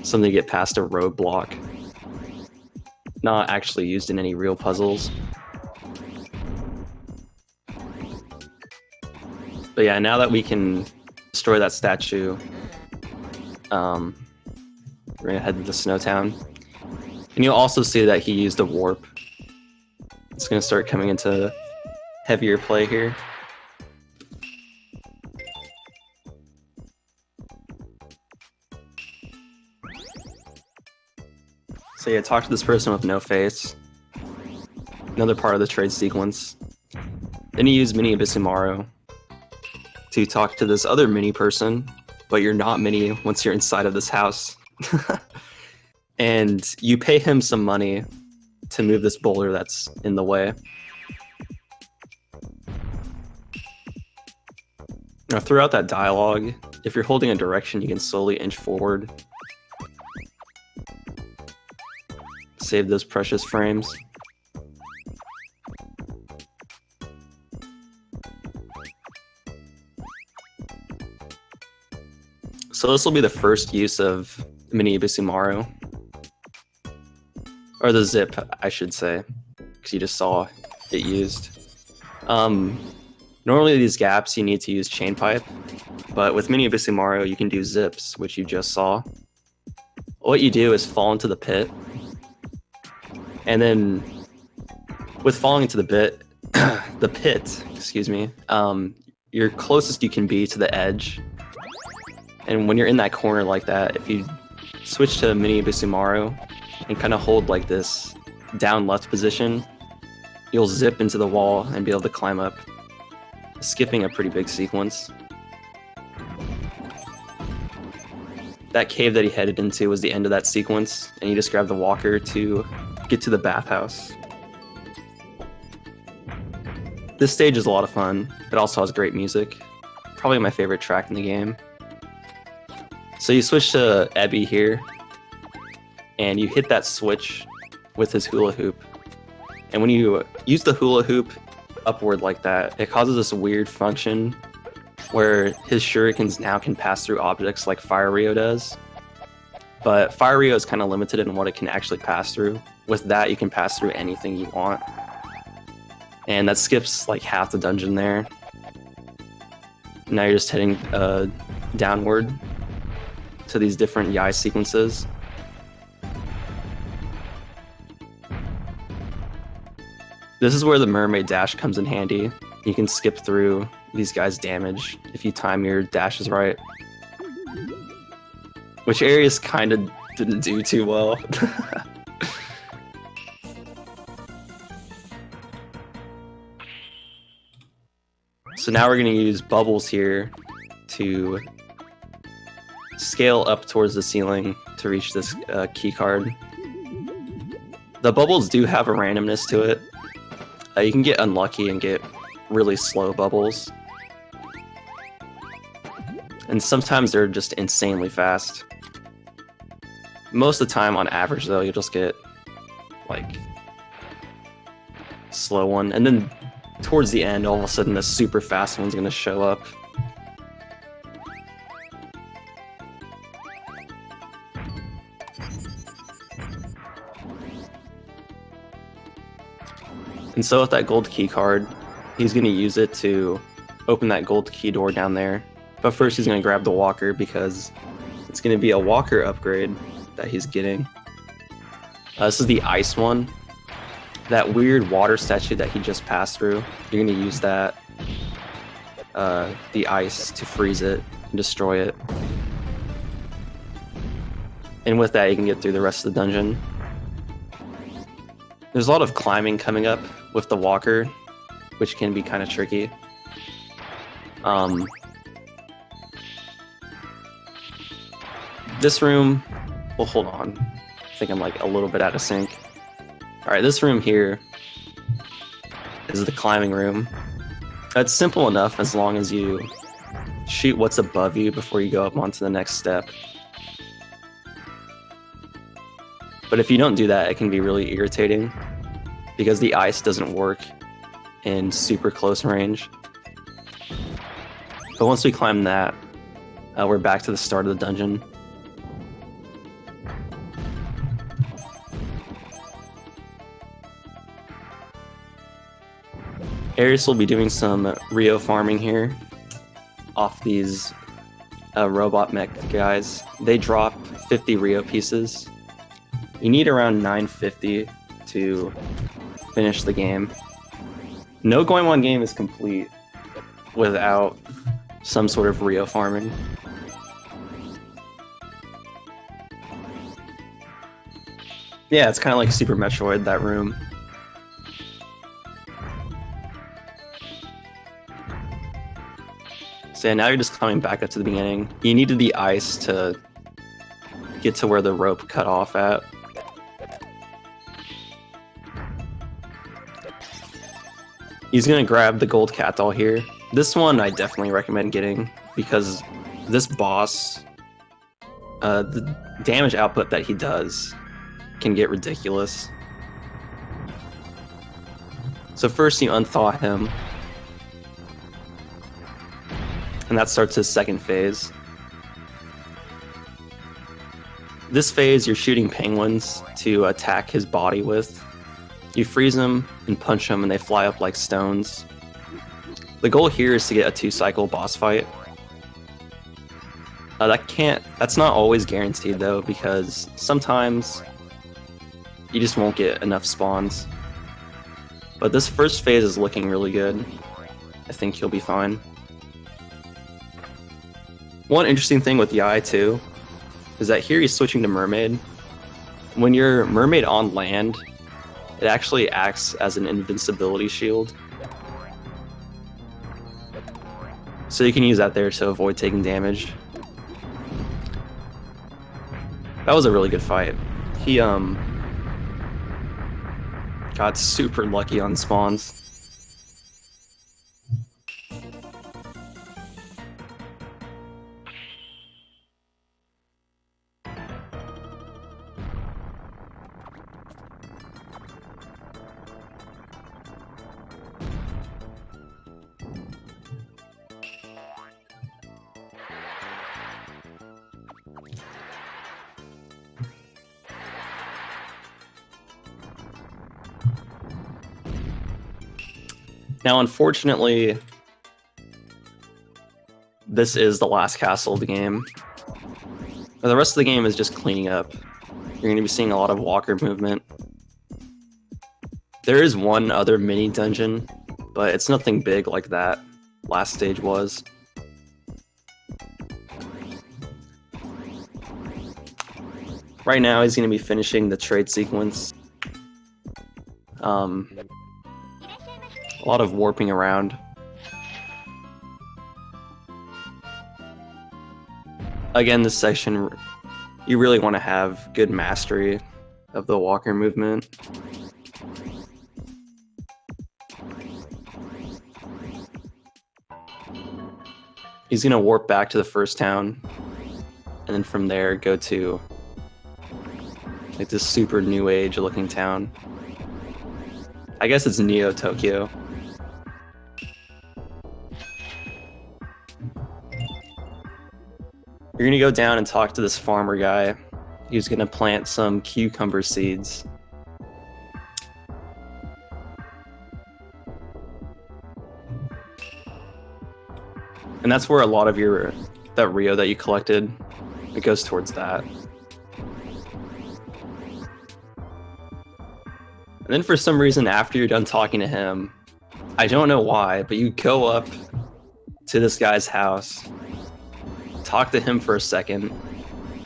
something to get past a roadblock. Not actually used in any real puzzles. But yeah, now that we can destroy that statue, we're gonna head to the Snow Town. And you'll also see that he used a warp. It's gonna start coming into heavier play here. So yeah, talk to this person with no face. Another part of the trade sequence. Then you use Mini Abyssumaru to talk to this other mini person, but you're not mini once you're inside of this house. And you pay him some money to move this boulder that's in the way. Now, throughout that dialogue, if you're holding a direction, you can slowly inch forward. Save those precious frames. So this will be the first use of Mini Abyssumaru. Or the zip, I should say, because you just saw it used. Normally these gaps you need to use chain pipe, but with Mini Abyssumaru you can do zips, which you just saw. What you do is fall into the pit, and then with falling into the pit, the pit, excuse me, you're closest you can be to the edge. And when you're in that corner like that, if you switch to Mini Bisumaru and kind of hold like this down left position, you'll zip into the wall and be able to climb up, skipping a pretty big sequence. That cave that he headed into was the end of that sequence, and you just grab the walker to get to the bathhouse. This stage is a lot of fun. It also has great music. Probably my favorite track in the game. So you switch to Ebby here, and you hit that switch with his hula hoop. And when you use the hula hoop upward like that, it causes this weird function where his shurikens now can pass through objects like Fire Rio does. But Fire Rio is kind of limited in what it can actually pass through. With that, you can pass through anything you want. And that skips like half the dungeon there. Now you're just heading downward to these different Yai sequences. This is where the mermaid dash comes in handy. You can skip through these guys' damage if you time your dashes right. Which areas kind of didn't do too well. So now we're going to use bubbles here to scale up towards the ceiling to reach this key card. The bubbles do have a randomness to it. You can get unlucky and get really slow bubbles. And sometimes they're just insanely fast. Most of the time, on average though, you'll just get like slow one, and then towards the end, all of a sudden the super fast one's gonna show up. And so with that gold key card, he's going to use it to open that gold key door down there. But first he's going to grab the walker because it's going to be a walker upgrade that he's getting. This is the ice one. That weird water statue that he just passed through, you're going to use that, the ice, to freeze it and destroy it. And with that you can get through the rest of the dungeon. There's a lot of climbing coming up with the walker, which can be kind of tricky. This room, well, hold on. I think I'm like a little bit out of sync. Alright, this room here is the climbing room. It's simple enough as long as you shoot what's above you before you go up onto the next step. But if you don't do that, it can be really irritating because the ice doesn't work in super close range. But once we climb that, we're back to the start of the dungeon. Aries will be doing some Rio farming here off these robot mech guys. They drop 50 Rio pieces. You need around 950 to finish the game. No Goemon game is complete without some sort of Rio farming. Yeah, it's kind of like Super Metroid, that room. So yeah, now you're just coming back up to the beginning. You needed the ice to get to where the rope cut off at. He's gonna grab the gold cat doll here. This one I definitely recommend getting because this boss, the damage output that he does can get ridiculous. So first you unthaw him, and that starts his second phase. This phase you're shooting penguins to attack his body with. You freeze them and punch them and they fly up like stones. The goal here is to get a 2-cycle boss fight. That's not always guaranteed though, because sometimes you just won't get enough spawns. But this first phase is looking really good. I think you'll be fine. One interesting thing with Yai too is that here he's switching to mermaid. When you're mermaid on land, it actually acts as an invincibility shield. So you can use that there to avoid taking damage. That was a really good fight. He got super lucky on spawns. Now, unfortunately, this is the last castle of the game. The rest of the game is just cleaning up. You're going to be seeing a lot of walker movement. There is one other mini dungeon, but it's nothing big like that last stage was. Right now, he's going to be finishing the trade sequence. A lot of warping around. Again, this section, you really want to have good mastery of the walker movement. He's going to warp back to the first town, and then from there go to like this super new age looking town. I guess it's Neo Tokyo. You're gonna go down and talk to this farmer guy. He's gonna plant some cucumber seeds. And that's where a lot of that Rio that you collected, it goes towards that. And then for some reason, after you're done talking to him, I don't know why, but you go up to this guy's house, talk to him for a second.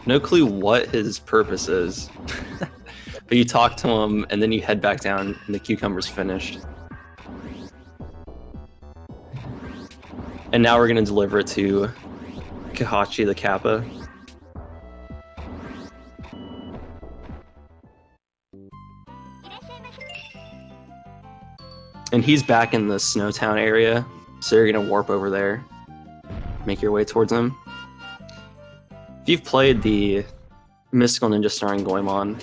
No clue what his purpose is. But you talk to him, and then you head back down, and the cucumber's finished. And now we're going to deliver it to Kahachi the Kappa. And he's back in the Snowtown area, so you're going to warp over there. Make your way towards him. If you've played the Mystical Ninja starring Goemon,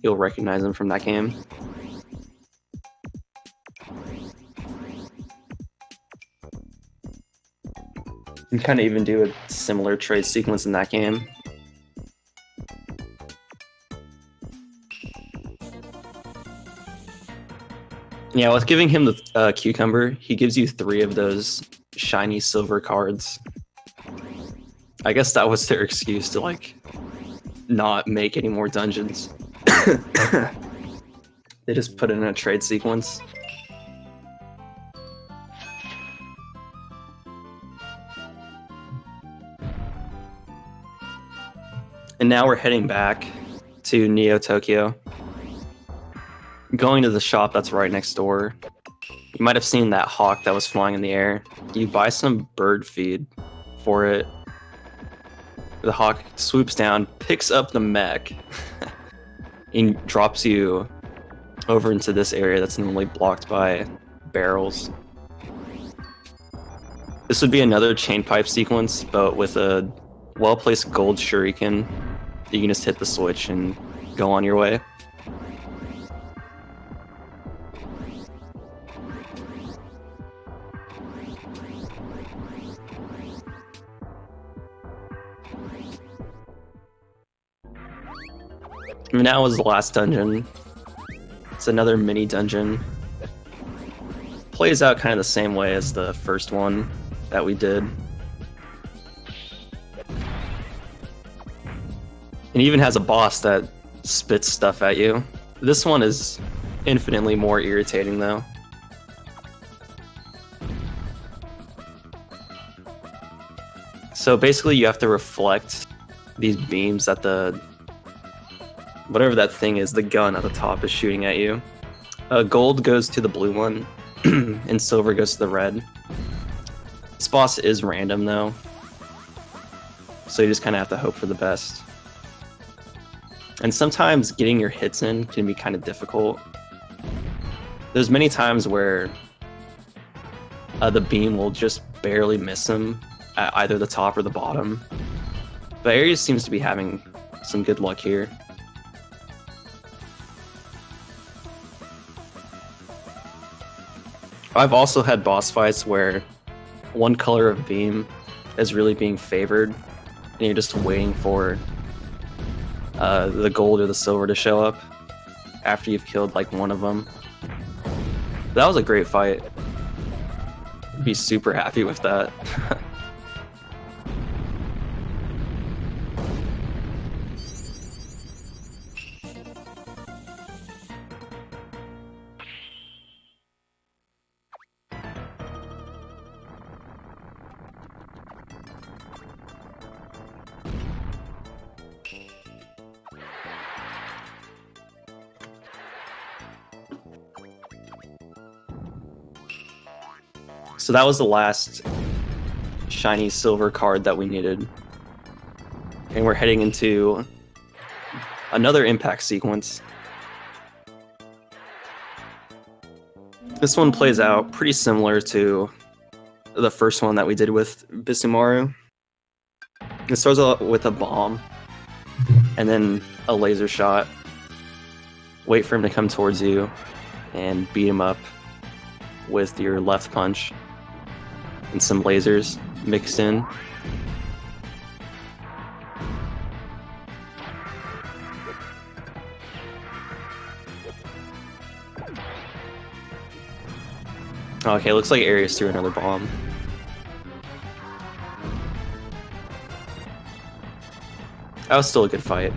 you'll recognize him from that game. You can kind of even do a similar trade sequence in that game. Yeah, with giving him the cucumber, he gives you 3 of those shiny silver cards. I guess that was their excuse to, like, not make any more dungeons. They just put it in a trade sequence. And now we're heading back to Neo Tokyo. Going to the shop that's right next door. You might have seen that hawk that was flying in the air. You buy some bird feed for it. The hawk swoops down, picks up the mech, and drops you over into this area that's normally blocked by barrels. This would be another chain pipe sequence, but with a well-placed gold shuriken. You can just hit the switch and go on your way. And now is the last dungeon. It's another mini dungeon. Plays out kind of the same way as the first one that we did. And even has a boss that spits stuff at you. This one is infinitely more irritating though. So basically you have to reflect these beams that whatever that thing is, the gun at the top is shooting at you. Gold goes to the blue one, and silver goes to the red. This boss is random though, so you just kind of have to hope for the best. And sometimes getting your hits in can be kind of difficult. There's many times where the beam will just barely miss him at either the top or the bottom. But Ares seems to be having some good luck here. I've also had boss fights where one color of beam is really being favored, and you're just waiting for the gold or the silver to show up after you've killed like one of them. That was a great fight. I'd be super happy with that. So that was the last shiny silver card that we needed. And we're heading into another impact sequence. This one plays out pretty similar to the first one that we did with Bisumaru. It starts out with a bomb, and then a laser shot. Wait for him to come towards you, and beat him up with your left punch. And some lasers mixed in. Okay, looks like Ares threw another bomb. That was still a good fight.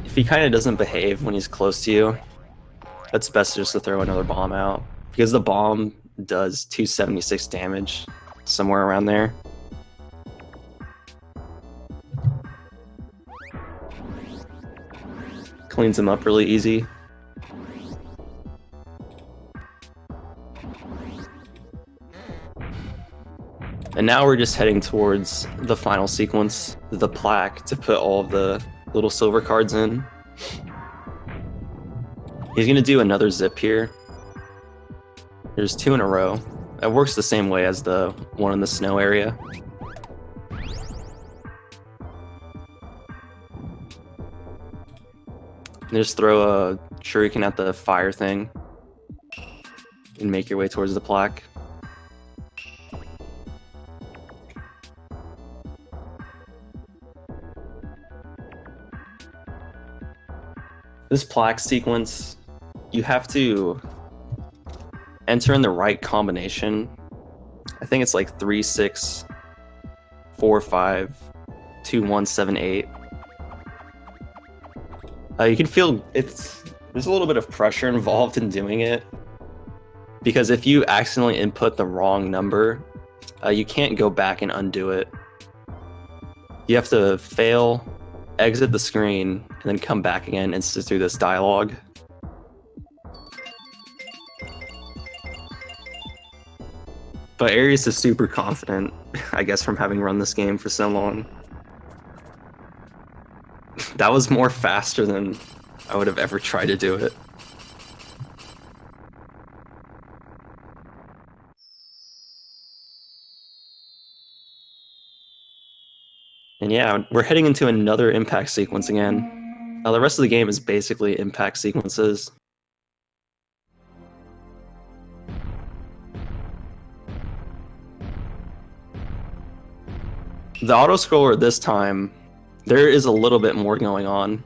If he kind of doesn't behave when he's close to you, it's best just to throw another bomb out. Because the bomb does 276 damage, somewhere around there. Cleans him up really easy. And now we're just heading towards the final sequence, the plaque, to put all of the little silver cards in. He's gonna do another zip here. There's 2 in a row. It works the same way as the one in the snow area. And just throw a shuriken at the fire thing and make your way towards the plaque. This plaque sequence, you have to enter in the right combination. I think it's like 3, 6, 4, 5, 2, 1, 7, 8. You can feel there's a little bit of pressure involved in doing it, because if you accidentally input the wrong number, you can't go back and undo it. You have to fail, exit the screen, and then come back again and sit through this dialogue. But Ares is super confident, I guess, from having run this game for so long. That was more faster than I would have ever tried to do it. And yeah, we're heading into another impact sequence again. The rest of the game is basically impact sequences. The autoscroller this time, there is a little bit more going on.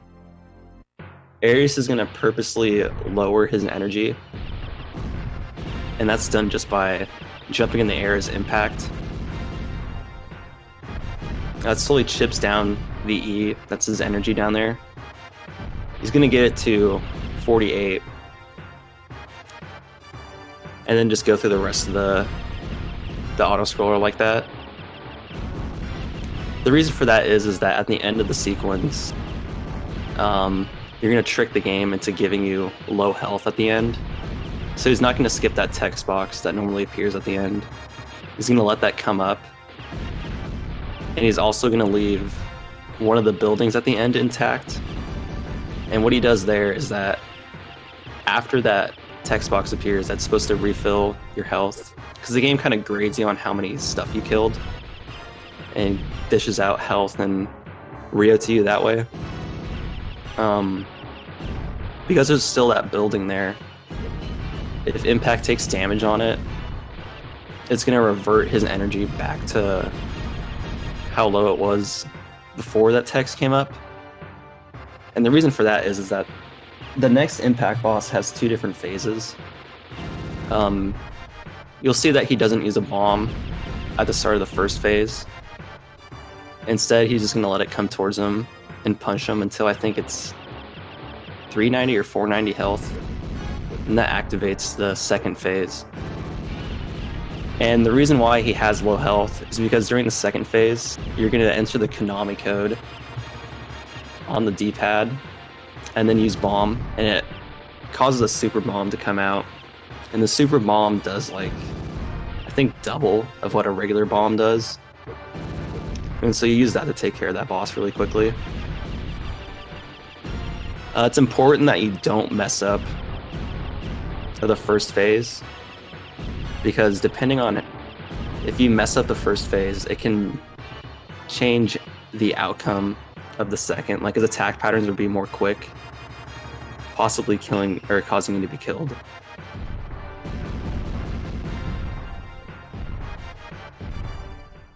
Ares is going to purposely lower his energy, and that's done just by jumping in the air as impact. That slowly chips down the E, that's his energy down there. He's going to get it to 48, and then just go through the rest of the auto-scroller like that. The reason for that is that at the end of the sequence, you're going to trick the game into giving you low health at the end. So he's not going to skip that text box that normally appears at the end. He's going to let that come up. And he's also going to leave one of the buildings at the end intact. And what he does there is that after that text box appears, that's supposed to refill your health. Because the game kind of grades you on how many stuff you killed. And dishes out health and Rio to you that way. Because there's still that building there, if Impact takes damage on it, it's going to revert his energy back to how low it was before that text came up. And the reason for that is that the next Impact boss has 2 different phases. You'll see that he doesn't use a bomb at the start of the first phase. Instead, he's just going to let it come towards him and punch him until I think it's 390 or 490 health. And that activates the second phase. And the reason why he has low health is because during the second phase, you're going to enter the Konami code on the D-pad and then use bomb, and it causes a super bomb to come out. And the super bomb does like, I think double of what a regular bomb does. And so you use that to take care of that boss really quickly. It's important that you don't mess up the first phase, because depending on if you mess up the first phase, it can change the outcome of the second. Like his attack patterns would be more quick, possibly killing or causing you to be killed.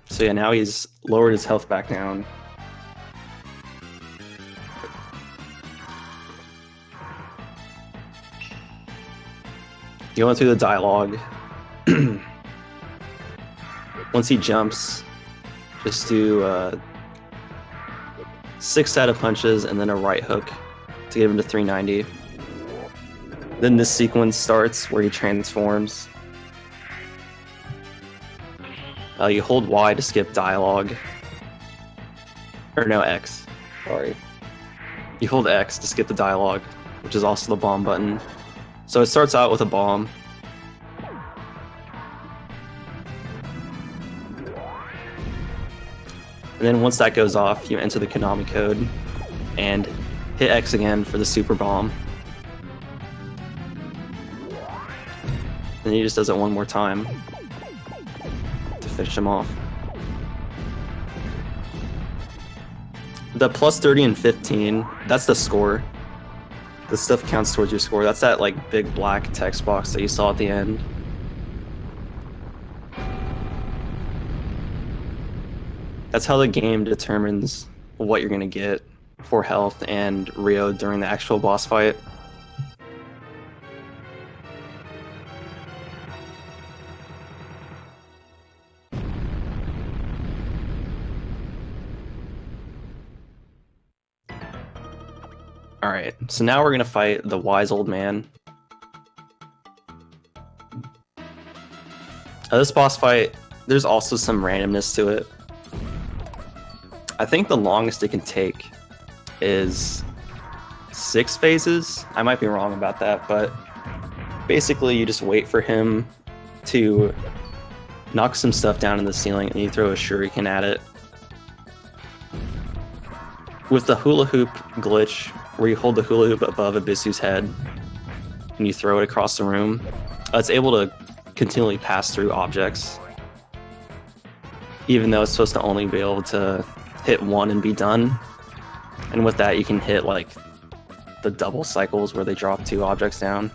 So yeah, now he's lowered his health back down. Going through the dialogue. Once he jumps, just do 6 set of punches and then a right hook to get him to 390. Then this sequence starts where he transforms. You hold Y to skip dialogue. Or no, X. Sorry. You hold X to skip the dialogue, which is also the bomb button. So it starts out with a bomb. And then once that goes off, you enter the Konami code and hit X again for the super bomb. And he just does it one more time to finish him off. The plus 30 and 15, that's the score. The stuff counts towards your score. That's that like big black text box that you saw at the end. That's how the game determines what you're gonna get for health and Rio during the actual boss fight. Alright, so now we're gonna fight the wise old man. This boss fight, there's also some randomness to it. I think the longest it can take is 6 phases. I might be wrong about that, but basically you just wait for him to knock some stuff down in the ceiling and you throw a shuriken at it. With the hula hoop glitch, where you hold the hula hoop above Abisu's head and you throw it across the room, it's able to continually pass through objects, even though it's supposed to only be able to hit one and be done. And with that, you can hit like the double cycles where they drop 2 objects down.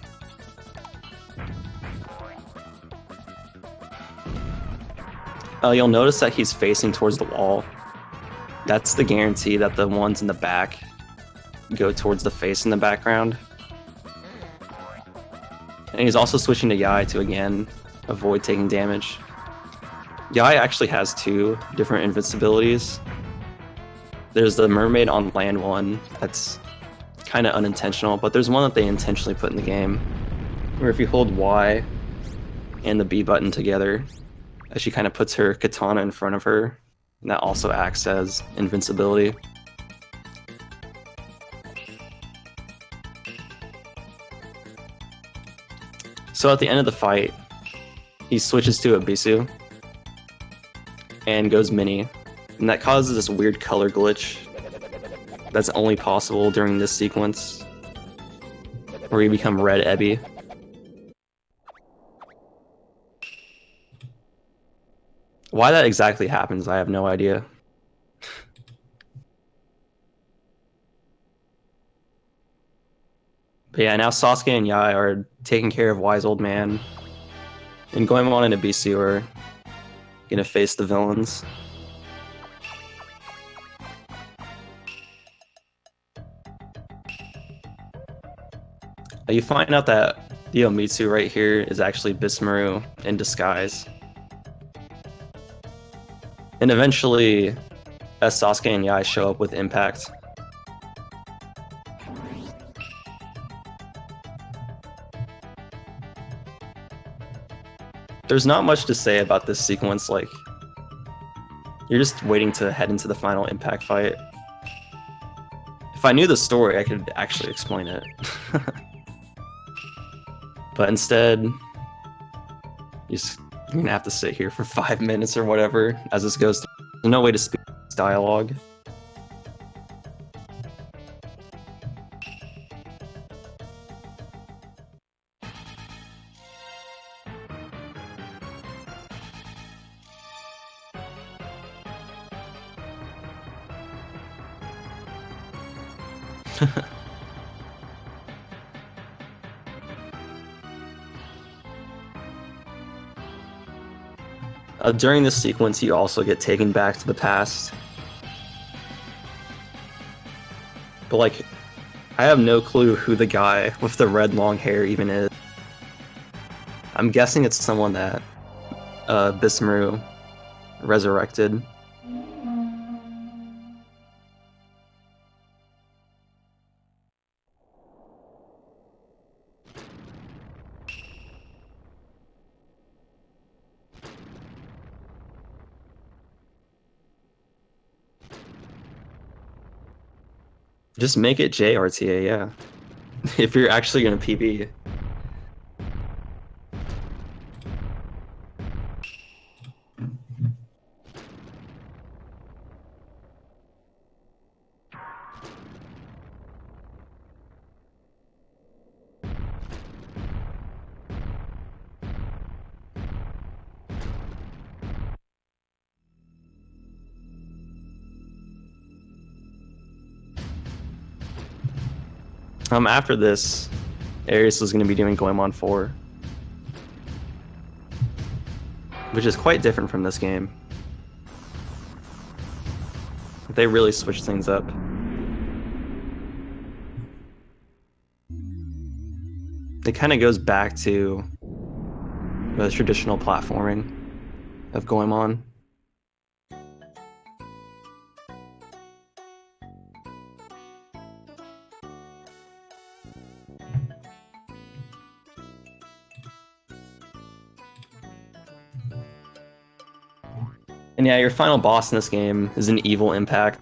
You'll notice that he's facing towards the wall. That's the guarantee that the ones in the back go towards the face in the background. And he's also switching to Yai to again avoid taking damage. Yai actually has 2 different invincibilities. There's the mermaid on land one that's kind of unintentional, but there's one that they intentionally put in the game, where if you hold Y and the B button together, she kind of puts her katana in front of her, and that also acts as invincibility. So at the end of the fight, he switches to a Bisu and goes mini, and that causes this weird color glitch that's only possible during this sequence, where you become red Ebi. Why that exactly happens, I have no idea. But yeah, now Sasuke and Yai are taking care of Wise Old Man, and Goemon and Ibisu are gonna face the villains. You find out that Yomitsu right here is actually Bismaru in disguise. And eventually, as Sasuke and Yai show up with Impact, there's not much to say about this sequence. Like, you're just waiting to head into the final Impact fight. If I knew the story, I could actually explain it. But instead, you're gonna have to sit here for 5 minutes or whatever as this goes through. There's no way to speak dialogue. During this sequence, you also get taken back to the past. But like, I have no clue who the guy with the red long hair even is. I'm guessing it's someone that Bismaru resurrected. Just make it JRTA, yeah. If you're actually gonna PB. After this, Ares is going to be doing Goemon 4, which is quite different from this game. They really switched things up. It kind of goes back to the traditional platforming of Goemon. And yeah, your final boss in this game is an evil Impact.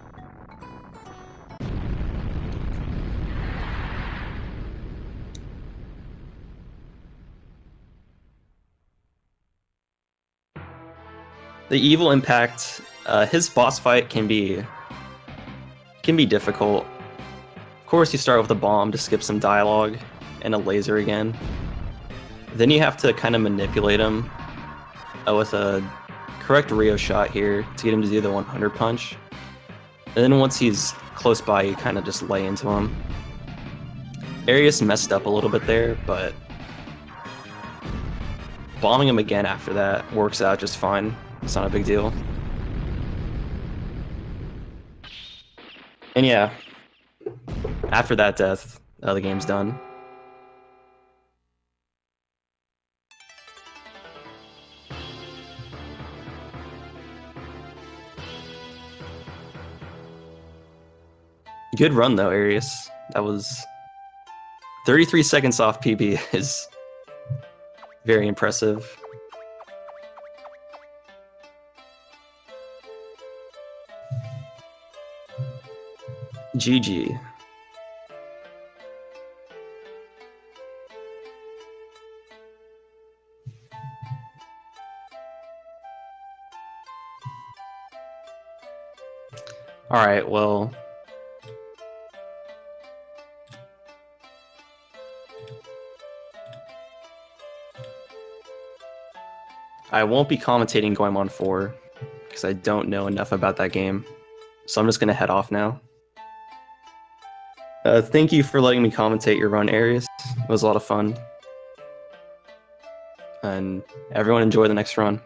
The evil Impact, his boss fight can be difficult. Of course, you start with a bomb to skip some dialogue and a laser again. Then you have to kind of manipulate him with a correct Rio shot here to get him to do the 100 punch. And then once he's close by, you kind of just lay into him. Arius messed up a little bit there, but bombing him again after that works out just fine. It's not a big deal. And yeah, after that death, the game's done. Good run though, Arius. That was 33 seconds off PB is very impressive. GG. Alright, well... I won't be commentating Goemon 4, because I don't know enough about that game. So I'm just going to head off now. Thank you for letting me commentate your run, Arius. It was a lot of fun. And everyone enjoy the next run.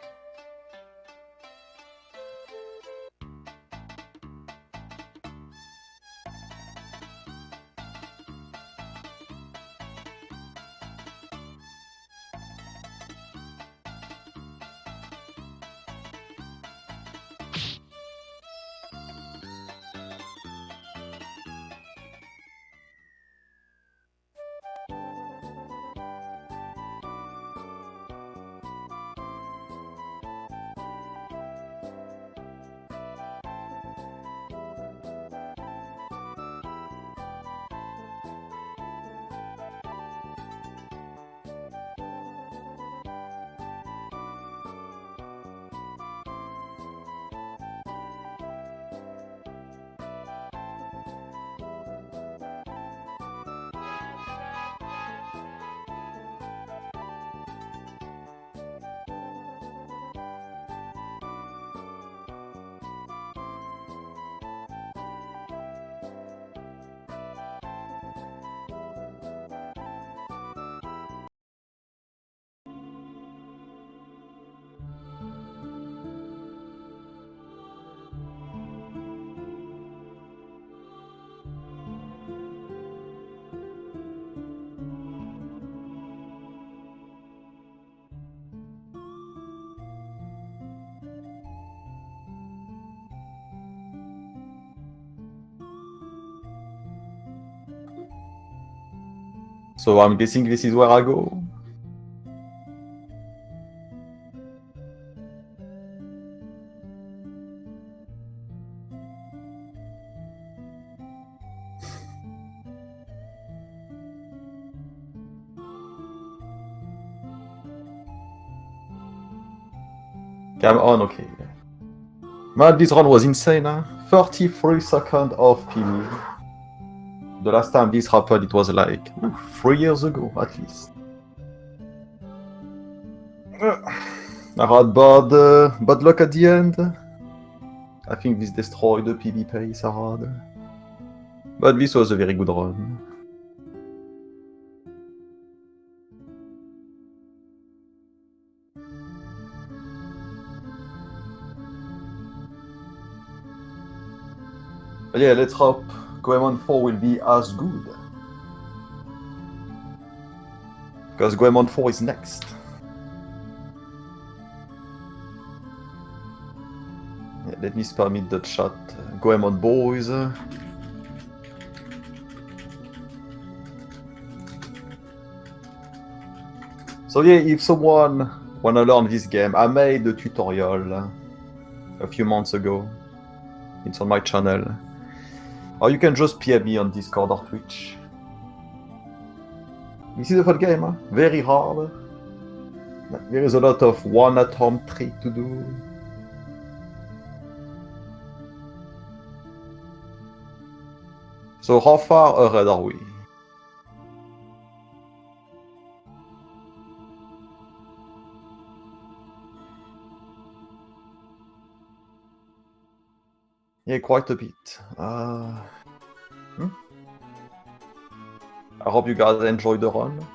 So I'm guessing this is where I go. Come on, okay. Man, this run was insane, huh? 33 seconds of PB. The last time this happened, it was like 3 years ago, at least. I had bad luck at the end. I think this destroyed the PB pace I had. But this was a very good run. But yeah, let's hope Goemon 4 will be as good. Because Goemon 4 is next. Yeah, let me spam in the chat. Goemon boys. So yeah, if someone wanna learn this game, I made a tutorial a few months ago. It's on my channel. Or you can just PM me on Discord or Twitch. This is a fun game, huh? Very hard. There is a lot of one-at-home trick to do. So how far ahead are we? Yeah, quite a bit. I hope you guys enjoyed the run.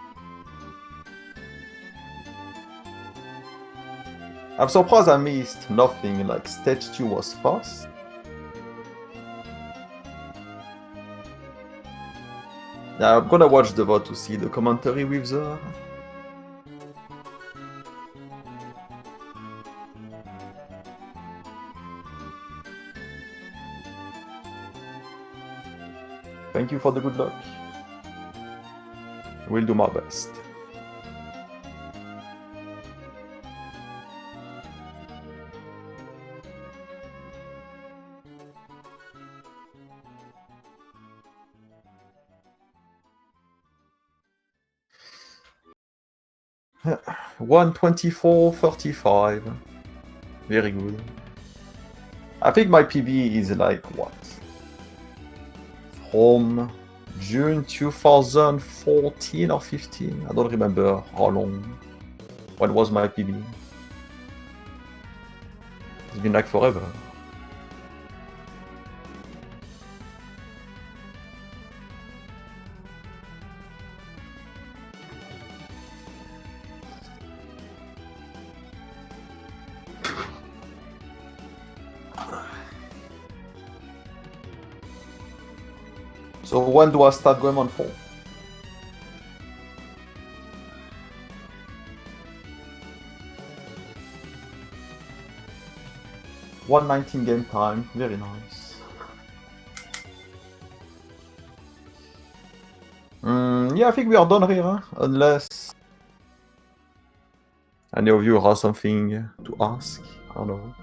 I'm surprised I missed nothing, like stage 2 was fast. Yeah, I'm gonna watch the VOD to see the commentary with the... Thank you for the good luck. Will do my best. $124.35. Very good. I think my PB is like what? From June 2014 or 15? I don't remember how long. What was my PB? It's been like forever. So when do I start Goemon for? $119 game time, very nice. Yeah, I think we are done here, huh? Unless any of you have something to ask. I don't know.